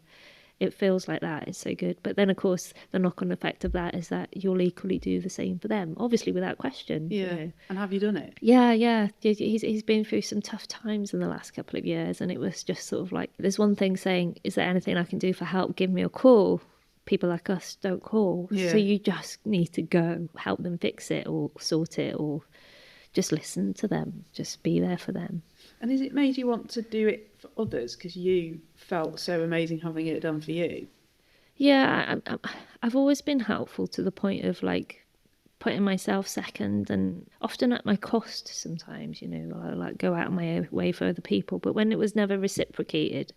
It feels like that. It's so good. But then, of course, the knock-on effect of that is that you'll equally do the same for them, obviously, without question. You know. And have you done it? Yeah. He's been through some tough times in the last couple of years, and it was just sort of like, there's one thing saying, is there anything I can do for help? Give me a call. People like us don't call. So you just need to go help them fix it or sort it or just listen to them, just be there for them. And has it made you want to do it for others because you felt so amazing having it done for you? Yeah, I've always been helpful to the point of like putting myself second and often at my cost sometimes, you know, I like go out of my way for other people. But when it was never reciprocated,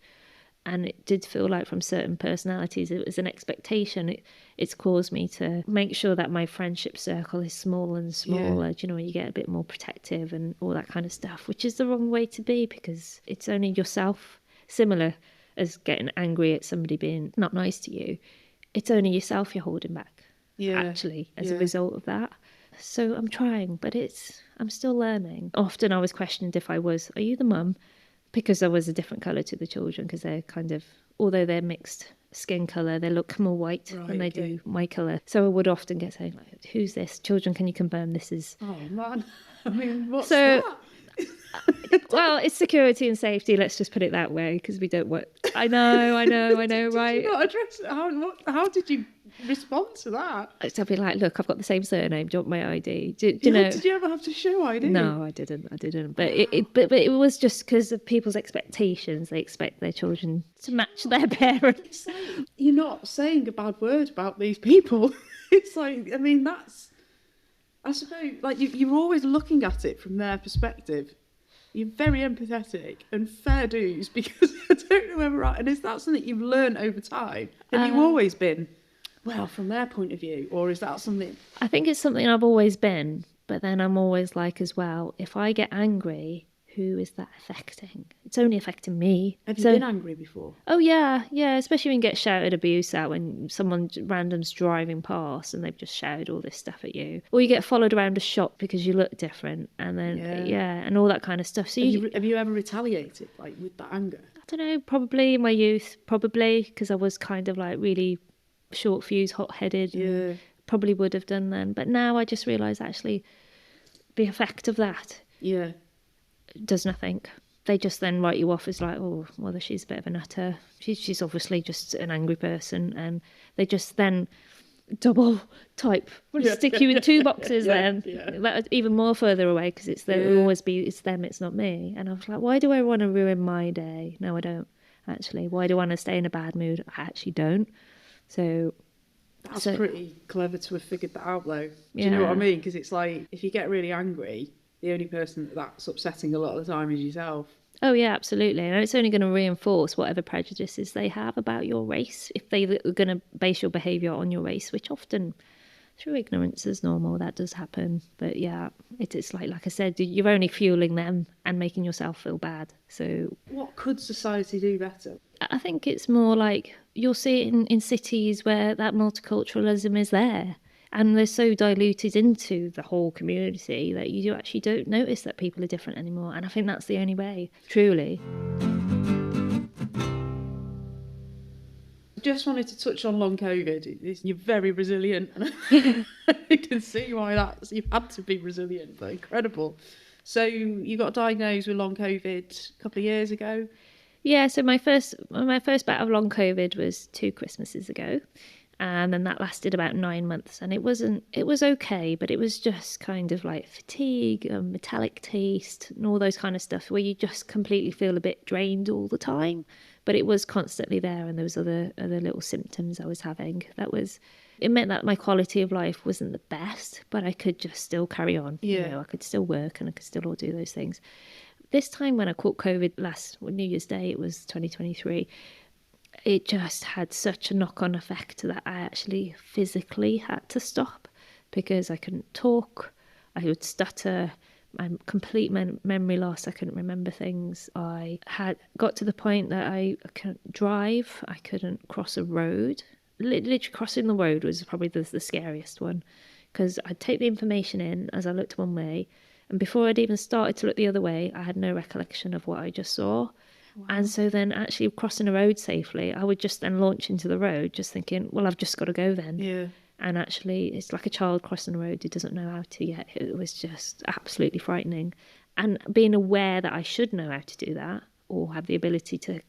And it did feel like from certain personalities, it was an expectation. It's caused me to make sure that my friendship circle is smaller and smaller. Do you know, you get a bit more protective and all that kind of stuff, which is the wrong way to be, because it's only yourself. Similar as getting angry at somebody being not nice to you, it's only yourself you're holding back, actually, as a result of that. So I'm trying, but I'm still learning. Often I was questioned if are you the mum? Because I was a different colour to the children, because they're kind of, although they're mixed skin colour, they look more white than they do my colour. So I would often get saying, like, who's this? Children, can you confirm this is... Oh, man. I mean, what's that? Well, it's security and safety, let's just put it that way, because we don't work... I know, right? Did you not address it? How did you respond to that? I'd be like, look, I've got the same surname, do you want my ID? Do you know? Did you ever have to show ID? No, I didn't. But it was just because of people's expectations. They expect their children to match their parents. You're not saying a bad word about these people. It's like, I mean, I suppose, like, you're always looking at it from their perspective. You're very empathetic and fair dues, because I don't know whether and is that something you've learned over time? Have you always been, well, from their point of view, or is that something? I think it's something I've always been, but then I'm always like, as well, if I get angry, who is that affecting? It's only affecting me. Have you been angry before? Oh, yeah, especially when you get shouted abuse at when someone random's driving past and they've just shouted all this stuff at you. Or you get followed around a shop because you look different, and then, and all that kind of stuff. So have you ever retaliated, like, with that anger? I don't know, probably in my youth, because I was kind of like really short fuse, hot-headed. Yeah. Probably would have done then. But now I just realise, actually, the effect of that does nothing. They just then write you off as like, oh, well, she's a bit of a nutter. She's obviously just an angry person. And they just then double type, stick you in two boxes even more further away, because it's always it's them, it's not me. And I was like, why do I want to ruin my day? No, I don't, actually. Why do I want to stay in a bad mood? I actually don't. So... That's pretty clever to have figured that out, though. Do you know what I mean? Because it's like, if you get really angry, the only person that's upsetting a lot of the time is yourself. Oh, yeah, absolutely. And it's only going to reinforce whatever prejudices they have about your race, if they're going to base your behaviour on your race, which often, through ignorance, is normal. That does happen. But yeah, it's like I said, you're only fueling them and making yourself feel bad. So what could society do better? I think it's more like, you'll see it in cities where that multiculturalism is there, and they're so diluted into the whole community that you actually don't notice that people are different anymore. And I think that's the only way, truly. Just wanted to touch on long COVID. You're very resilient, and I can see why you've had to be resilient, but incredible. So you got diagnosed with long COVID a couple of years ago. Yeah, so my first bout of long COVID was 2 Christmases ago, and then that lasted about 9 months, and it was okay, but it was just kind of like fatigue, metallic taste, and all those kind of stuff, where you just completely feel a bit drained all the time. But it was constantly there, and there was other little symptoms I was having. It meant that my quality of life wasn't the best, but I could just still carry on. Yeah. You know, I could still work, and I could still all do those things. This time when I caught COVID New Year's Day, it was 2023, it just had such a knock-on effect that I actually physically had to stop, because I couldn't talk, I would stutter, I had complete memory loss, I couldn't remember things. I had got to the point that I couldn't drive, I couldn't cross a road. Literally crossing the road was probably the scariest one, because I'd take the information in as I looked one way, and before I'd even started to look the other way, I had no recollection of what I just saw. Wow. And so then actually crossing a road safely, I would just then launch into the road just thinking, well, I've just got to go then. Yeah. And actually it's like a child crossing the road who doesn't know how to yet. It was just absolutely frightening. And being aware that I should know how to do that, or have the ability to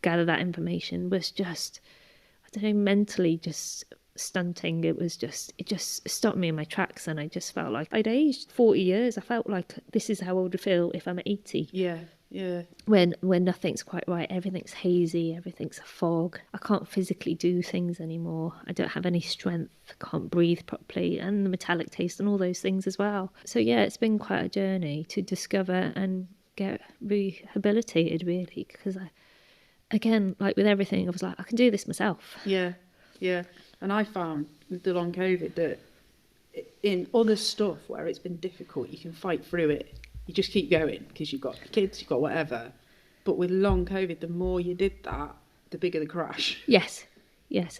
gather that information, was just, I don't know, mentally just stunting. It just stopped me in my tracks, and I just felt like I'd aged 40 years. I felt like this is how I would feel if I'm 80. Yeah. When nothing's quite right, everything's hazy, everything's a fog. I can't physically do things anymore. I don't have any strength, can't breathe properly, and the metallic taste and all those things as well. So yeah, it's been quite a journey to discover and get rehabilitated, really, because again, like with everything, I was like, I can do this myself. Yeah, yeah. And I found with the long COVID that in other stuff where it's been difficult, you can fight through it. You just keep going because you've got kids, you've got whatever. But with long COVID, the more you did that, the bigger the crash. Yes,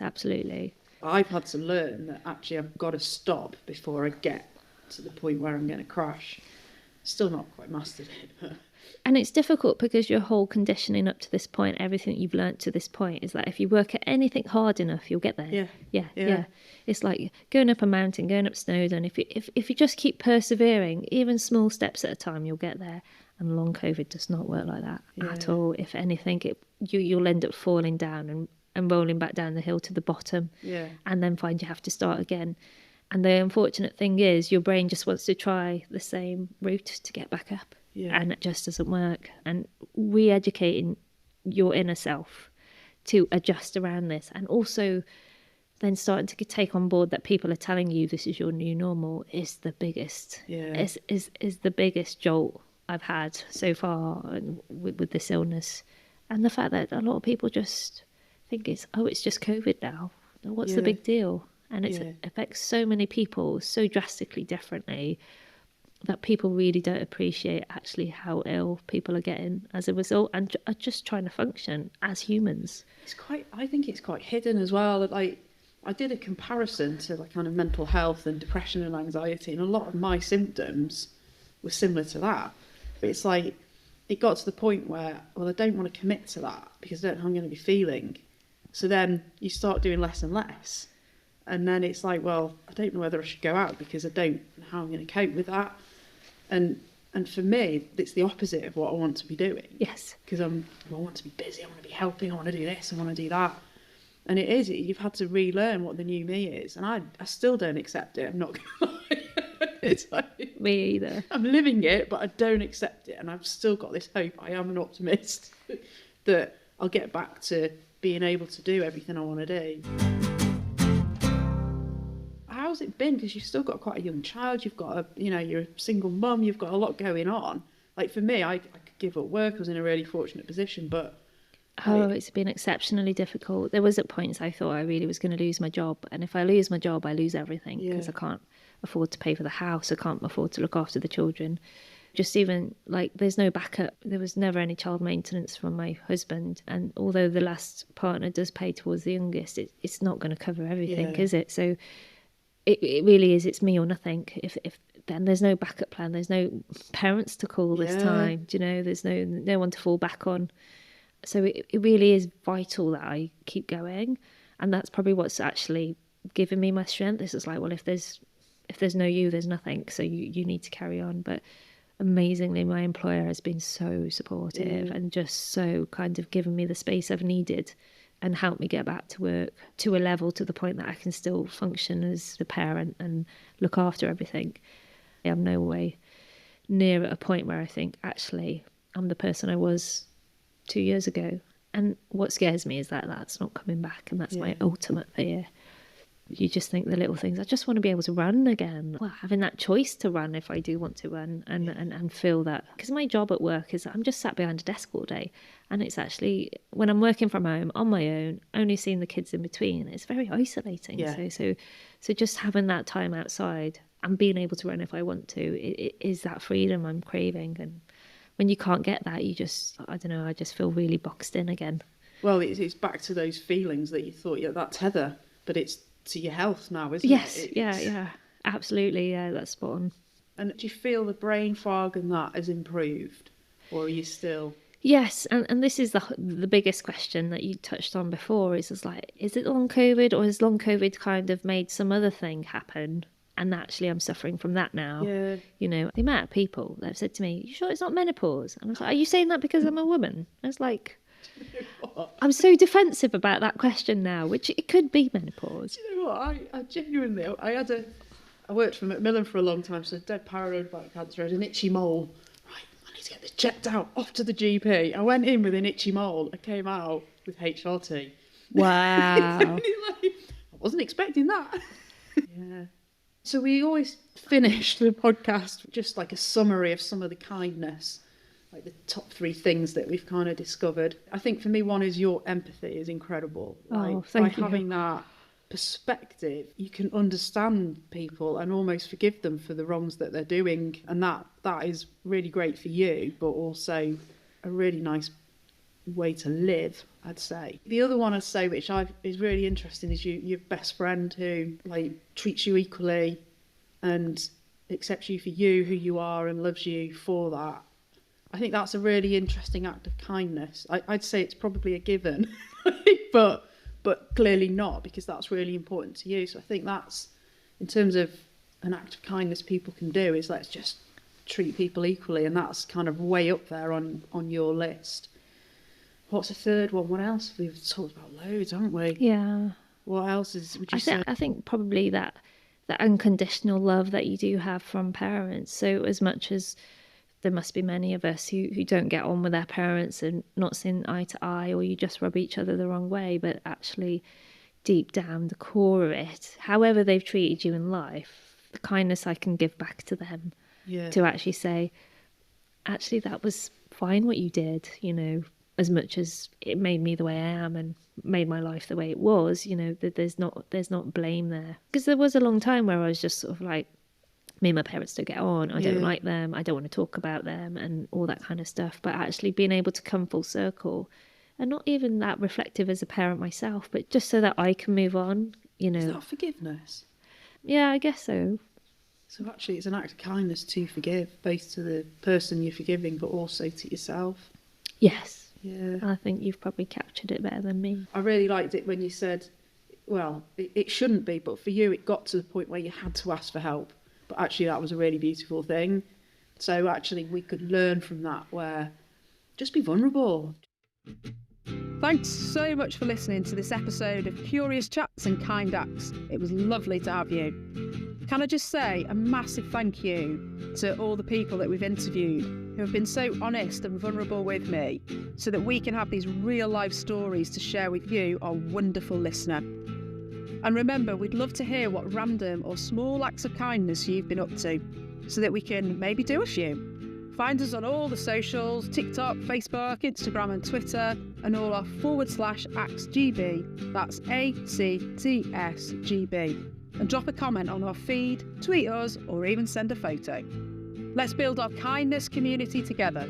absolutely. I've had to learn that actually I've got to stop before I get to the point where I'm going to crash. Still not quite mastered it. But... And it's difficult because your whole conditioning up to this point, everything you've learnt to this point, is that if you work at anything hard enough, you'll get there. Yeah. It's like going up a mountain, going up Snowdon. If you just keep persevering, even small steps at a time, you'll get there. And long COVID does not work like that at all. If anything, you'll end up falling down and rolling back down the hill to the bottom, and then find you have to start again. And the unfortunate thing is your brain just wants to try the same route to get back up. And it just doesn't work. And re-educating your inner self to adjust around this, and also then starting to take on board that people are telling you this is your new normal, is the biggest is the biggest jolt I've had so far with this illness. And the fact that a lot of people just think it's just COVID now. What's the big deal? And it affects so many people so drastically differently that people really don't appreciate actually how ill people are getting as a result, and are just trying to function as humans. I think it's quite hidden as well. Like, I did a comparison to like kind of mental health and depression and anxiety, and a lot of my symptoms were similar to that. But it's like, it got to the point where, well, I don't want to commit to that because I don't know how I'm going to be feeling. So then you start doing less and less. And then it's like, well, I don't know whether I should go out because I don't know how I'm going to cope with that. And for me, it's the opposite of what I want to be doing. Yes. Because I want to be busy, I want to be helping, I want to do this, I want to do that. And you've had to relearn what the new me is. And I still don't accept it, I'm not going to lie. It's like, me either. I'm living it, but I don't accept it. And I've still got this hope, I am an optimist, that I'll get back to being able to do everything I want to do. How's it been? Because you've still got quite a young child, you've got you're a single mum, you've got a lot going on. Like for me, I could give up work, I was in a really fortunate position, but... it's been exceptionally difficult. There was at points I thought I really was going to lose my job. And if I lose my job, I lose everything, because I can't afford to pay for the house, I can't afford to look after the children. Just even like there's no backup. There was never any child maintenance from my husband. And although the last partner does pay towards the youngest, it's not going to cover everything, is it? So... It really is, it's me or nothing. If then there's no backup plan, there's no parents to call this time, there's no one to fall back on. So it really is vital that I keep going, and that's probably what's actually given me my strength. This is like, well, if there's no you, there's nothing, so you need to carry on. But amazingly, my employer has been so supportive and just so kind of given me the space I've needed and help me get back to work to a level, to the point that I can still function as the parent and look after everything. I'm no way near at a point where I think, actually, I'm the person I was 2 years ago. And what scares me is that that's not coming back, and that's my ultimate fear. You just think the little things. I just want to be able to run again. Well, having that choice to run if I do want to run, and feel that. Because my job at work is I'm just sat behind a desk all day. And it's actually, when I'm working from home on my own, only seeing the kids in between, it's very isolating. So just having that time outside and being able to run if I want to, it is that freedom I'm craving. And when you can't get that, you just, I don't know, I just feel really boxed in again. Well, it's back to those feelings that you thought, that's Heather, but it's to your health now, isn't it? Yes, yeah, absolutely, that's spot on. And do you feel the brain fog and that has improved, or are you still... Yes, and this is the biggest question that you touched on before, is it long COVID, or has long COVID kind of made some other thing happen? And actually I'm suffering from that now. Yeah. The amount of people that have said to me, "You sure it's not menopause?" And I was like, "Are you saying that because I'm a woman?" I was like, I'm so defensive about that question now, which it could be menopause. Do you know what? I genuinely, I worked for Macmillan for a long time, so dead paranoid about cancer. I had an itchy mole. Right, I need to get this checked out. Off to the GP. I went in with an itchy mole. I came out with HRT. Wow. I wasn't expecting that. Yeah. So we always finish the podcast with just like a summary of some of the kindness like the top 3 things that we've kind of discovered. I think for me, one is your empathy is incredible. Oh, thank you. By having that perspective, you can understand people and almost forgive them for the wrongs that they're doing, and that is really great for you, but also a really nice way to live, I'd say. The other one I'd say, which is really interesting, is your best friend who like treats you equally and accepts you for you, who you are, and loves you for that. I think that's a really interesting act of kindness. I'd say it's probably a given, but clearly not, because that's really important to you. So I think that's, in terms of an act of kindness people can do, is let's just treat people equally, and that's kind of way up there on your list. What's the third one? What else? We've talked about loads, haven't we? Yeah. What else would you say? I think probably that unconditional love that you do have from parents. So as much as there must be many of us who don't get on with their parents and not seeing eye to eye, or you just rub each other the wrong way, but actually deep down the core of it, however they've treated you in life, the kindness I can give back to them, to actually say, actually that was fine what you did, as much as it made me the way I am and made my life the way it was, that there's not blame there. Because there was a long time where I was just sort of like, me and my parents don't get on, I don't like them, I don't want to talk about them, and all that kind of stuff. But actually being able to come full circle, and not even that reflective as a parent myself, but just so that I can move on, Is that forgiveness? Yeah, I guess so. So actually it's an act of kindness to forgive, both to the person you're forgiving, but also to yourself. Yes. Yeah. I think you've probably captured it better than me. I really liked it when you said, well, it shouldn't be, but for you it got to the point where you had to ask for help. But actually that was a really beautiful thing. So actually we could learn from that, where just be vulnerable. Thanks so much for listening to this episode of Curious Chats and Kind Acts. It was lovely to have you. Can I just say a massive thank you to all the people that we've interviewed who have been so honest and vulnerable with me, so that we can have these real life stories to share with you, our wonderful listener. And remember, we'd love to hear what random or small acts of kindness you've been up to, so that we can maybe do a few. Find us on all the socials, TikTok, Facebook, Instagram and Twitter, and all our /ActsGB, that's ACTSGB. And drop a comment on our feed, tweet us, or even send a photo. Let's build our kindness community together.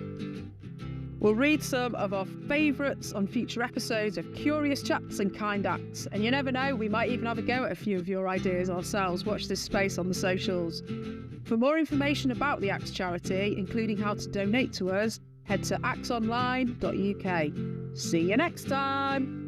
We'll read some of our favourites on future episodes of Curious Chats and Kind Acts. And you never know, we might even have a go at a few of your ideas ourselves. Watch this space on the socials. For more information about the Acts charity, including how to donate to us, head to actsonline.uk. See you next time!